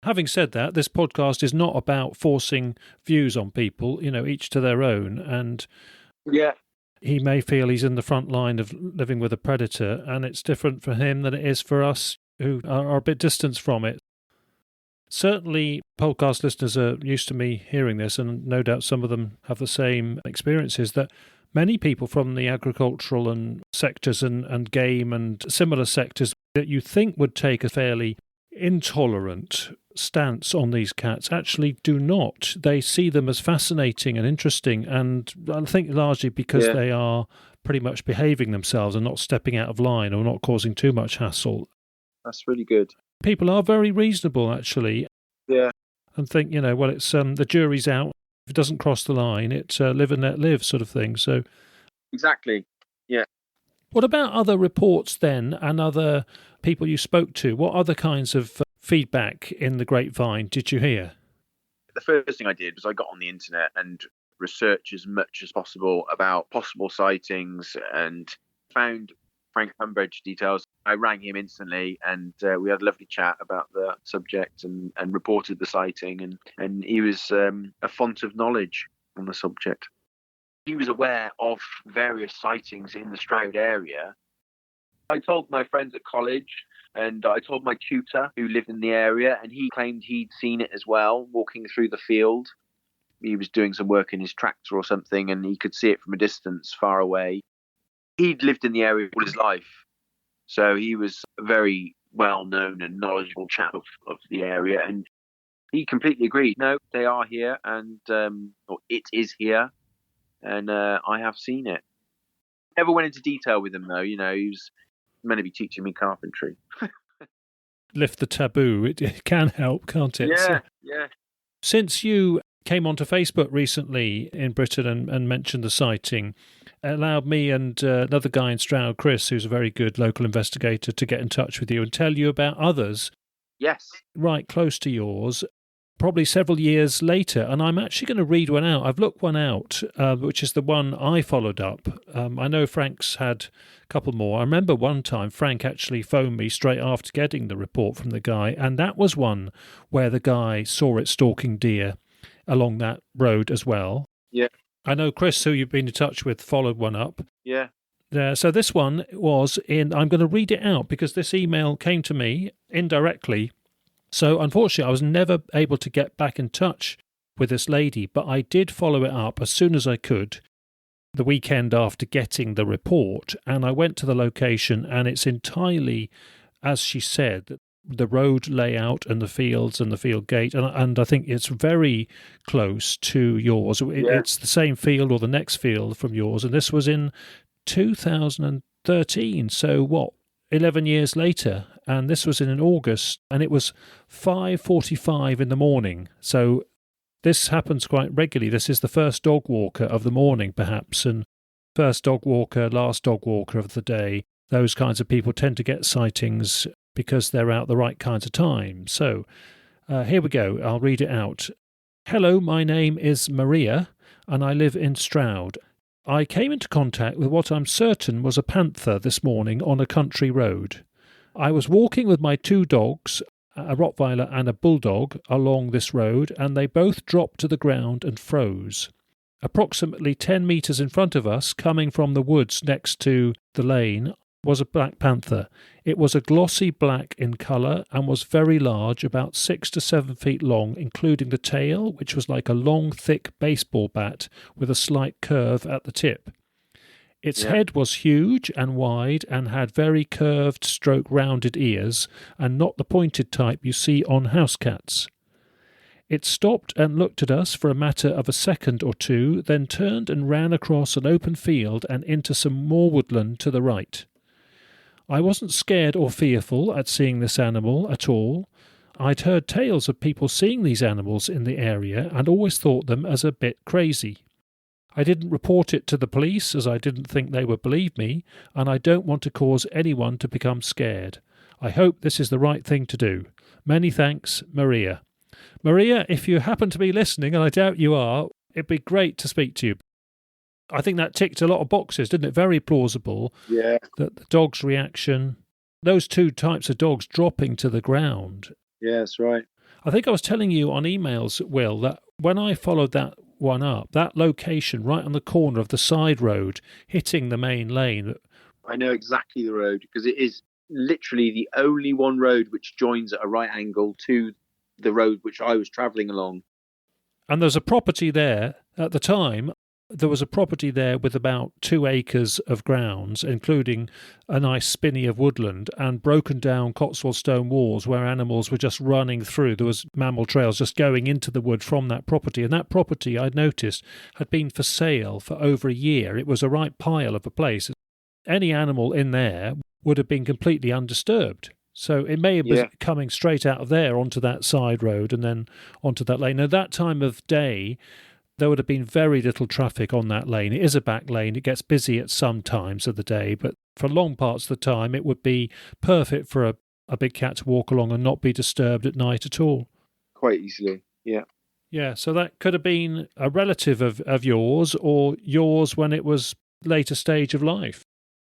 Having said that, this podcast is not about forcing views on people, each to their own. And yeah, he may feel he's in the front line of living with a predator, and it's different for him than it is for us who are a bit distanced from it. Certainly, podcast listeners are used to me hearing this, and no doubt some of them have the same experiences, that many people from the agricultural and sectors and game and similar sectors that you think would take a fairly intolerant stance on these cats actually do not. They see them as fascinating and interesting, and I think largely because they are pretty much behaving themselves and not stepping out of line or not causing too much hassle. That's really good. People are very reasonable, actually. Yeah. And think, it's the jury's out. If it doesn't cross the line, it's live and let live sort of thing. So, exactly. Yeah. What about other reports then and other people you spoke to? What other kinds of feedback in the grapevine did you hear? The first thing I did was I got on the internet and researched as much as possible about possible sightings and found Frank Humbridge details. I rang him instantly and we had a lovely chat about the subject and reported the sighting, and he was a font of knowledge on the subject. He was aware of various sightings in the Stroud area. I told my friends at college and I told my tutor who lived in the area, and he claimed he'd seen it as well, walking through the field. He was doing some work in his tractor or something and he could see it from a distance far away. He'd lived in the area all his life, so he was a very well-known and knowledgeable chap of the area. And he completely agreed. No, they are here, and or it is here, and I have seen it. Never went into detail with him though. He was meant to be teaching me carpentry. Lift the taboo. It can help, can't it? Yeah. Since you came onto Facebook recently in Britain and mentioned the sighting, it allowed me and another guy in Stroud, Chris, who's a very good local investigator, to get in touch with you and tell you about others. Yes. Right close to yours, probably several years later. And I'm actually going to read one out. I've looked one out, which is the one I followed up. I know Frank's had a couple more. I remember one time Frank actually phoned me straight after getting the report from the guy, and that was one where the guy saw it stalking deer along that road as well. Yeah. I know Chris, who you've been in touch with, followed one up. Yeah. So this one was in, I'm going to read it out because this email came to me indirectly. So unfortunately, I was never able to get back in touch with this lady, but I did follow it up as soon as I could the weekend after getting the report. And I went to the location, and it's entirely, as she said, the road layout and the fields and the field gate. And I think it's very close to yours. It's the same field or the next field from yours. And this was in 2013. So what? 11 years later, and this was in August, and it was 5:45 in the morning. So this happens quite regularly. This is the first dog walker of the morning, perhaps, and first dog walker, last dog walker of the day. Those kinds of people tend to get sightings because they're out the right kinds of time. So here we go. I'll read it out. Hello, my name is Maria, and I live in Stroud. I came into contact with what I'm certain was a panther this morning on a country road. I was walking with my two dogs, a Rottweiler and a Bulldog, along this road, and they both dropped to the ground and froze. Approximately 10 metres in front of us, coming from the woods next to the lane, was a black panther. It was a glossy black in colour and was very large, about 6 to 7 feet long, including the tail, which was like a long, thick baseball bat with a slight curve at the tip. Its head was huge and wide and had very curved rounded ears, and not the pointed type you see on house cats. It stopped and looked at us for a matter of a second or two, then turned and ran across an open field and into some more woodland to the right. I wasn't scared or fearful at seeing this animal at all. I'd heard tales of people seeing these animals in the area and always thought them as a bit crazy. I didn't report it to the police as I didn't think they would believe me, and I don't want to cause anyone to become scared. I hope this is the right thing to do. Many thanks, Maria. Maria, if you happen to be listening, and I doubt you are, it'd be great to speak to you. I think that ticked a lot of boxes, didn't it? Very plausible. Yeah. The dog's reaction, those two types of dogs dropping to the ground. Yeah, that's right. I think I was telling you on emails, Will, that when I followed that one up, that location right on the corner of the side road, hitting the main lane. I know exactly the road because it is literally the only one road which joins at a right angle to the road which I was travelling along. And there's a property there at the time. There was a property there with about 2 acres of grounds, including a nice spinney of woodland and broken down Cotswold stone walls where animals were just running through. There was mammal trails just going into the wood from that property. And that property, I'd noticed, had been for sale for over a year. It was a right pile of a place. Any animal in there would have been completely undisturbed. So it may have been coming straight out of there onto that side road and then onto that lane. At that time of day, there would have been very little traffic on that lane. It is a back lane. It gets busy at some times of the day, but for long parts of the time, it would be perfect for a big cat to walk along and not be disturbed at night at all. Quite easily, yeah. Yeah, so that could have been a relative of yours or yours when it was later stage of life.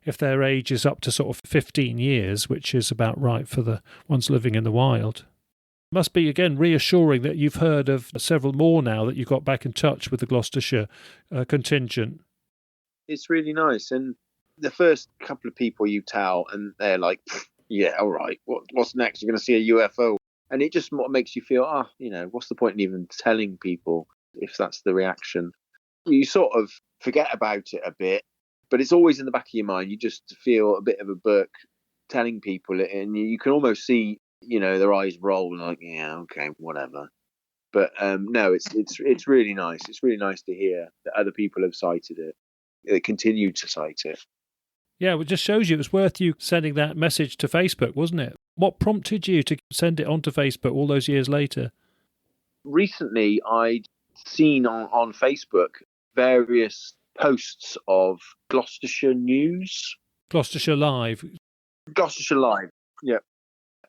If their age is up to sort of 15 years, which is about right for the ones living in the wild. Must be, again, reassuring that you've heard of several more now that you got back in touch with the Gloucestershire contingent. It's really nice. And the first couple of people you tell, and they're like, yeah, all right, what's next? You're going to see a UFO. And it just makes you feel, what's the point in even telling people if that's the reaction? You sort of forget about it a bit, but it's always in the back of your mind. You just feel a bit of a burk telling people it, and you can almost see, their eyes roll like, yeah, okay, whatever. But no, it's really nice. It's really nice to hear that other people have cited it. They continue to cite it. Yeah, it just shows you it was worth you sending that message to Facebook, wasn't it? What prompted you to send it onto Facebook all those years later? Recently, I'd seen on Facebook various posts of Gloucestershire news. Gloucestershire Live. Gloucestershire Live, yeah.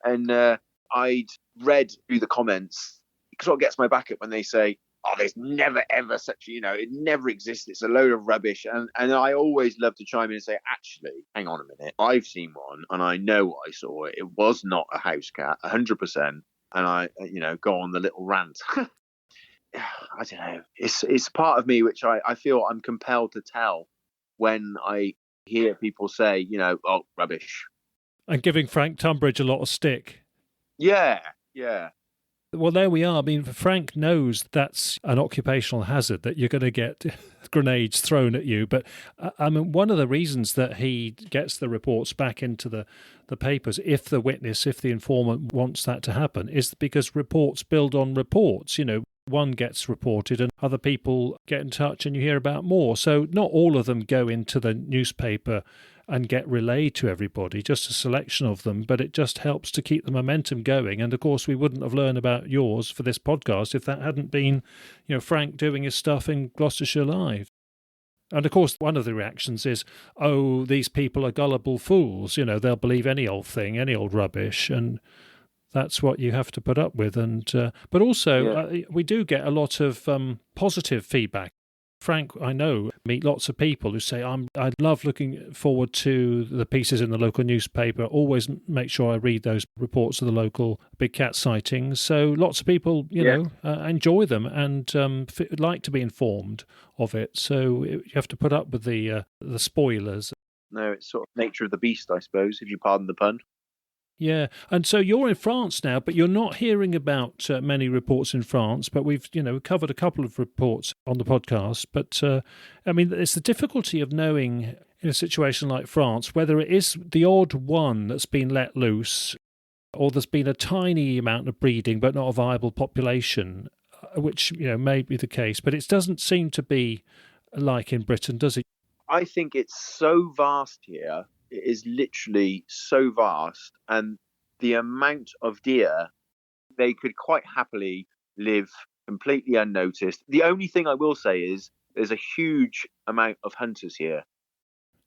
And I'd read through the comments. It sort of gets my back up when they say, oh, there's never, ever such, it never exists. It's a load of rubbish. And I always love to chime in and say, actually, hang on a minute. I've seen one and I know what I saw. It was not a house cat, 100%. And I, go on the little rant. I don't know. It's part of me which I feel I'm compelled to tell when I hear people say, oh, rubbish. And giving Frank Tunbridge a lot of stick. Yeah. Well, there we are. I mean, Frank knows that's an occupational hazard, that you're going to get grenades thrown at you. But I mean, one of the reasons that he gets the reports back into the papers, if the informant wants that to happen, is because reports build on reports. One gets reported and other people get in touch and you hear about more. So not all of them go into the newspaper and get relayed to everybody, just a selection of them, but it just helps to keep the momentum going. And of course, we wouldn't have learned about yours for this podcast if that hadn't been, Frank doing his stuff in Gloucestershire Live. And of course, one of the reactions is, oh, these people are gullible fools. They'll believe any old thing, any old rubbish. And that's what you have to put up with. And but also, we do get a lot of positive feedback. Frank, I know, meet lots of people who say, I love looking forward to the pieces in the local newspaper, always make sure I read those reports of the local big cat sightings. So lots of people, enjoy them and like to be informed of it. So you have to put up with the spoilers. No, it's sort of nature of the beast, I suppose, if you pardon the pun. Yeah, and so you're in France now, but you're not hearing about many reports in France, but we've, covered a couple of reports on the podcast. But, it's the difficulty of knowing in a situation like France whether it is the odd one that's been let loose or there's been a tiny amount of breeding but not a viable population, which, may be the case. But it doesn't seem to be like in Britain, does it? I think it's so vast here. It is literally so vast, and the amount of deer, they could quite happily live completely unnoticed. The only thing I will say is there's a huge amount of hunters here.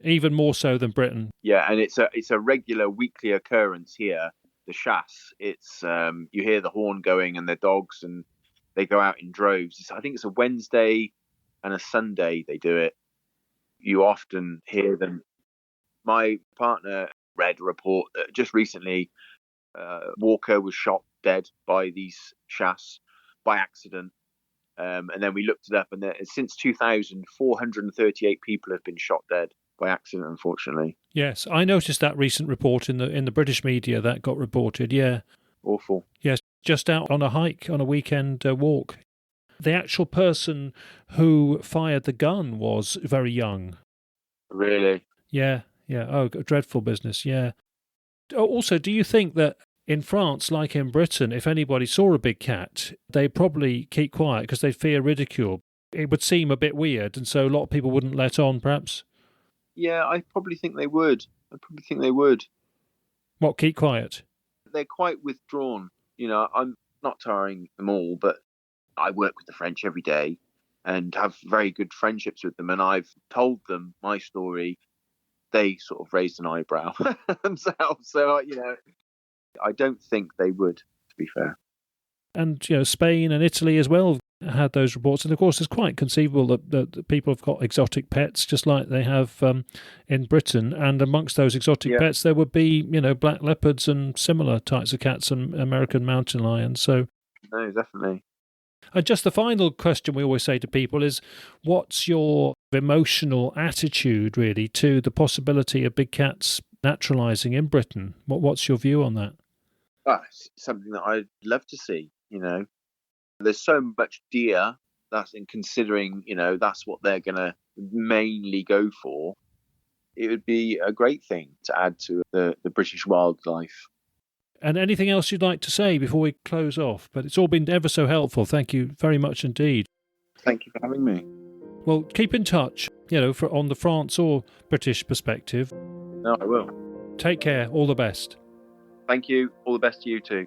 Even more so than Britain. Yeah, and it's a regular weekly occurrence here. The chasse, it's you hear the horn going and their dogs, and they go out in droves. I think it's a Wednesday and a Sunday they do it. You often hear them. My partner read a report that just recently Walker was shot dead by these chasse by accident. And then we looked it up, and since 2000, 438 people have been shot dead by accident, unfortunately. Yes, I noticed that recent report in the British media that got reported, yeah. Awful. Yes, just out on a hike, on a weekend walk. The actual person who fired the gun was very young. Really? Yeah. Oh, dreadful business, yeah. Also, do you think that in France, like in Britain, if anybody saw a big cat, they'd probably keep quiet because they'd fear ridicule? It would seem a bit weird, and so a lot of people wouldn't let on, perhaps? Yeah, I probably think they would. What, keep quiet? They're quite withdrawn. I'm not tiring them all, but I work with the French every day and have very good friendships with them, and I've told them my story. They sort of raised an eyebrow themselves. So, I don't think they would, to be fair. And, Spain and Italy as well had those reports. And, of course, it's quite conceivable that people have got exotic pets, just like they have in Britain. And amongst those exotic pets, there would be, black leopards and similar types of cats and American mountain lions. So, no, definitely. And just the final question we always say to people is, what's your emotional attitude, really, to the possibility of big cats naturalising in Britain? What's your view on that? It's something that I'd love to see, There's so much deer, that's in considering, that's what they're going to mainly go for. It would be a great thing to add to the British wildlife. And anything else you'd like to say before we close off? But it's all been ever so helpful. Thank you very much indeed. Thank you for having me. Well, keep in touch, on the France or British perspective. No, I will. Take care. All the best. Thank you. All the best to you too.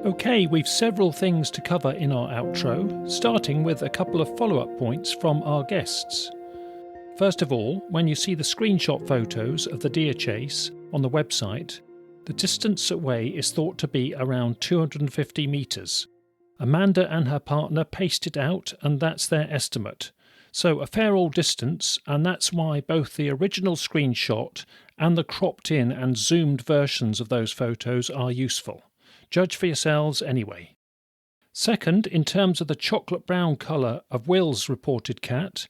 Okay, we've several things to cover in our outro, starting with a couple of follow-up points from our guests. First of all, when you see the screenshot photos of the deer chase on the website, the distance away is thought to be around 250 metres. Amanda and her partner paced it out, and that's their estimate. So a fair old distance, and that's why both the original screenshot and the cropped in and zoomed versions of those photos are useful. Judge for yourselves anyway. Second, in terms of the chocolate brown colour of Will's reported cat,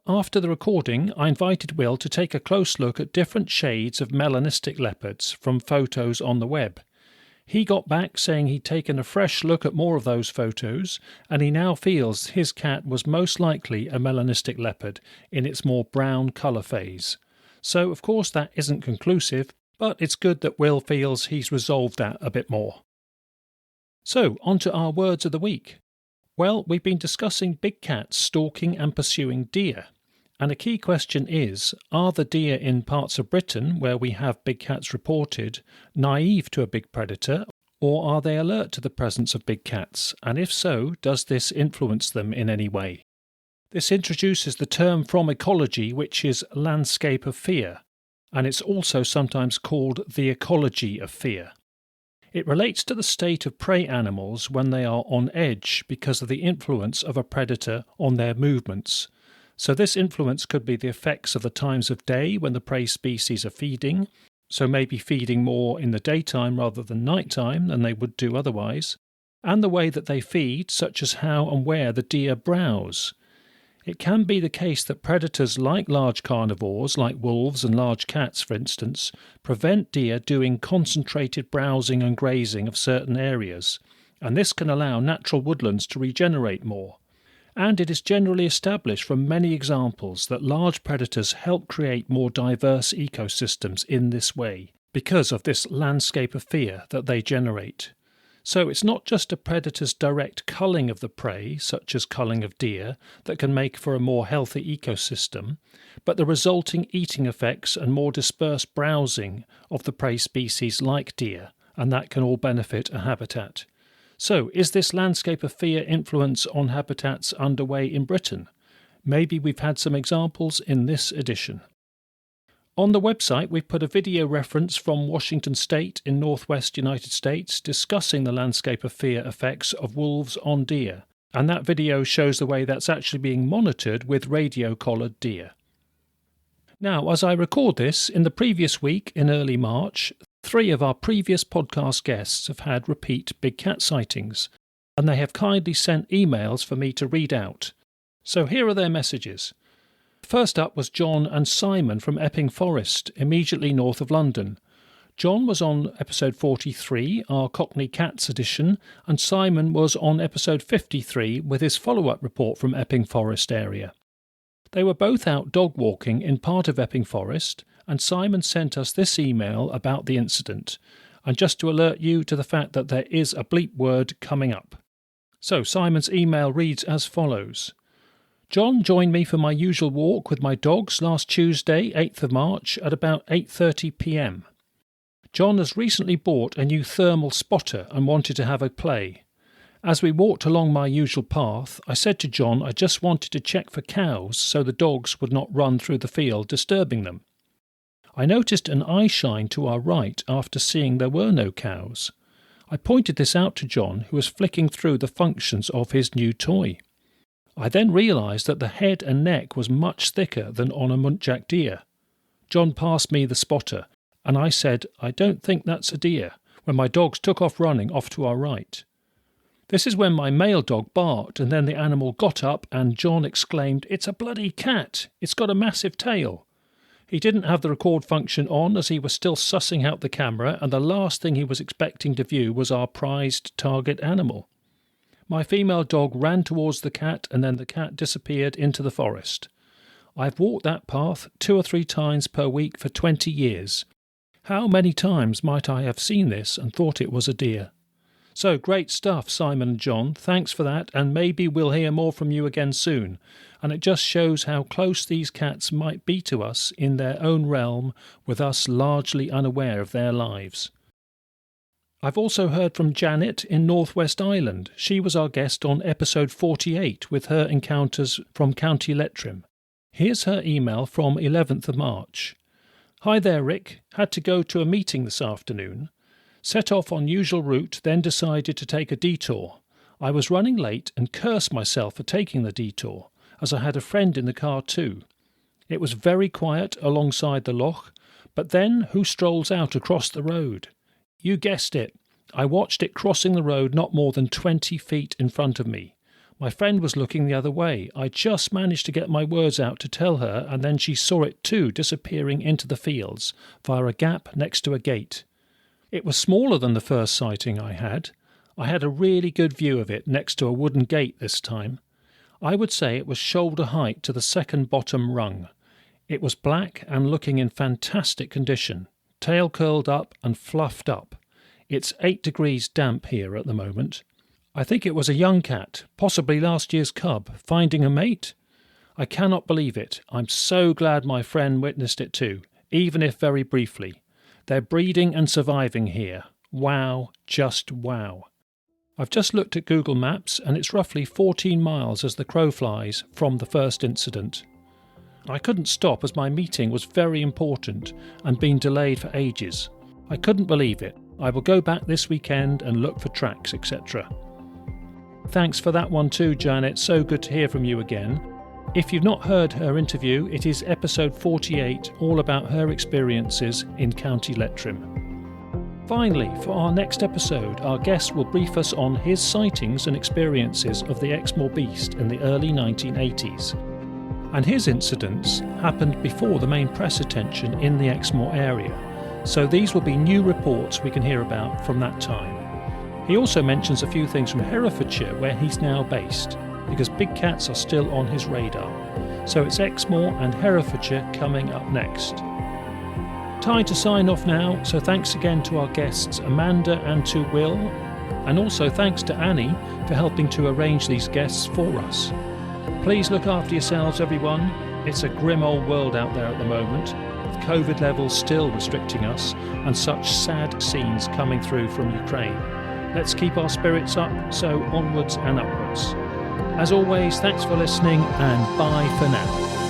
after the recording I invited Will to take a close look at different shades of melanistic leopards from photos on the web. He got back saying he'd taken a fresh look at more of those photos, and he now feels his cat was most likely a melanistic leopard in its more brown colour phase. So of course that isn't conclusive, but it's good that Will feels he's resolved that a bit more. So, on to our words of the week. Well, we've been discussing big cats stalking and pursuing deer. And a key question is, are the deer in parts of Britain where we have big cats reported naive to a big predator, or are they alert to the presence of big cats? And if so, does this influence them in any way? This introduces the term from ecology, which is landscape of fear, and it's also sometimes called the ecology of fear. It relates to the state of prey animals when they are on edge because of the influence of a predator on their movements. So this influence could be the effects of the times of day when the prey species are feeding, so maybe feeding more in the daytime rather than nighttime than they would do otherwise, and the way that they feed, such as how and where the deer browse. It can be the case that predators like large carnivores, like wolves and large cats for instance, prevent deer doing concentrated browsing and grazing of certain areas, and this can allow natural woodlands to regenerate more. And it is generally established from many examples that large predators help create more diverse ecosystems in this way, because of this landscape of fear that they generate. So it's not just a predator's direct culling of the prey, such as culling of deer, that can make for a more healthy ecosystem, but the resulting eating effects and more dispersed browsing of the prey species like deer, and that can all benefit a habitat. So is this landscape of fear influence on habitats underway in Britain? Maybe we've had some examples in this edition. On the website, we've put a video reference from Washington State in northwest United States discussing the landscape of fear effects of wolves on deer, and that video shows the way that's actually being monitored with radio-collared deer. Now, as I record this, in the previous week, in early March, 3 of our previous podcast guests have had repeat big cat sightings, and they have kindly sent emails for me to read out. So here are their messages. First up was John and Simon from Epping Forest, immediately north of London. John was on episode 43, our Cockney Cats edition, and Simon was on episode 53 with his follow-up report from Epping Forest area. They were both out dog walking in part of Epping Forest, and Simon sent us this email about the incident, and just to alert you to the fact that there is a bleep word coming up. So Simon's email reads as follows. John joined me for my usual walk with my dogs last Tuesday, 8th of March, at about 8:30 p.m. John has recently bought a new thermal spotter and wanted to have a play. As we walked along my usual path, I said to John I just wanted to check for cows so the dogs would not run through the field disturbing them. I noticed an eye shine to our right after seeing there were no cows. I pointed this out to John, who was flicking through the functions of his new toy. I then realised that the head and neck was much thicker than on a muntjac deer. John passed me the spotter, and I said, I don't think that's a deer, when my dogs took off running off to our right. This is when my male dog barked, and then the animal got up, and John exclaimed, It's a bloody cat! It's got a massive tail! He didn't have the record function on as he was still sussing out the camera, and the last thing he was expecting to view was our prized target animal. My female dog ran towards the cat and then the cat disappeared into the forest. I've walked that path 2 or 3 times per week for 20 years. How many times might I have seen this and thought it was a deer? So great stuff, Simon and John. Thanks for that, and maybe we'll hear more from you again soon. And it just shows how close these cats might be to us in their own realm, with us largely unaware of their lives. I've also heard from Janet in North West Island. She was our guest on episode 48 with her encounters from County Leitrim. Here's her email from 11th of March. Hi there, Rick. Had to go to a meeting this afternoon. Set off on usual route, then decided to take a detour. I was running late and cursed myself for taking the detour, as I had a friend in the car too. It was very quiet alongside the loch, but then who strolls out across the road? You guessed it. I watched it crossing the road not more than 20 feet in front of me. My friend was looking the other way. I just managed to get my words out to tell her, and then she saw it too, disappearing into the fields via a gap next to a gate. It was smaller than the first sighting I had. I had a really good view of it next to a wooden gate this time. I would say it was shoulder height to the second bottom rung. It was black and looking in fantastic condition, tail curled up and fluffed up. It's 8 degrees damp here at the moment. I think it was a young cat, possibly last year's cub, finding a mate. I cannot believe it. I'm so glad my friend witnessed it too, even if very briefly. They're breeding and surviving here. Wow, just wow. I've just looked at Google Maps and it's roughly 14 miles as the crow flies from the first incident. I couldn't stop as my meeting was very important and been delayed for ages. I couldn't believe it. I will go back this weekend and look for tracks, etc. Thanks for that one too, Janet. So good to hear from you again. If you've not heard her interview, it is episode 48, all about her experiences in County Leitrim. Finally, for our next episode, our guest will brief us on his sightings and experiences of the Exmoor beast in the early 1980s. And his incidents happened before the main press attention in the Exmoor area, so these will be new reports we can hear about from that time. He also mentions a few things from Herefordshire, where he's now based, because big cats are still on his radar. So it's Exmoor and Herefordshire coming up next. Time to sign off now, so thanks again to our guests Amanda and to Will, and also thanks to Annie for helping to arrange these guests for us. Please look after yourselves, everyone. It's a grim old world out there at the moment, with COVID levels still restricting us and such sad scenes coming through from Ukraine. Let's keep our spirits up, so onwards and upwards. As always, thanks for listening and bye for now.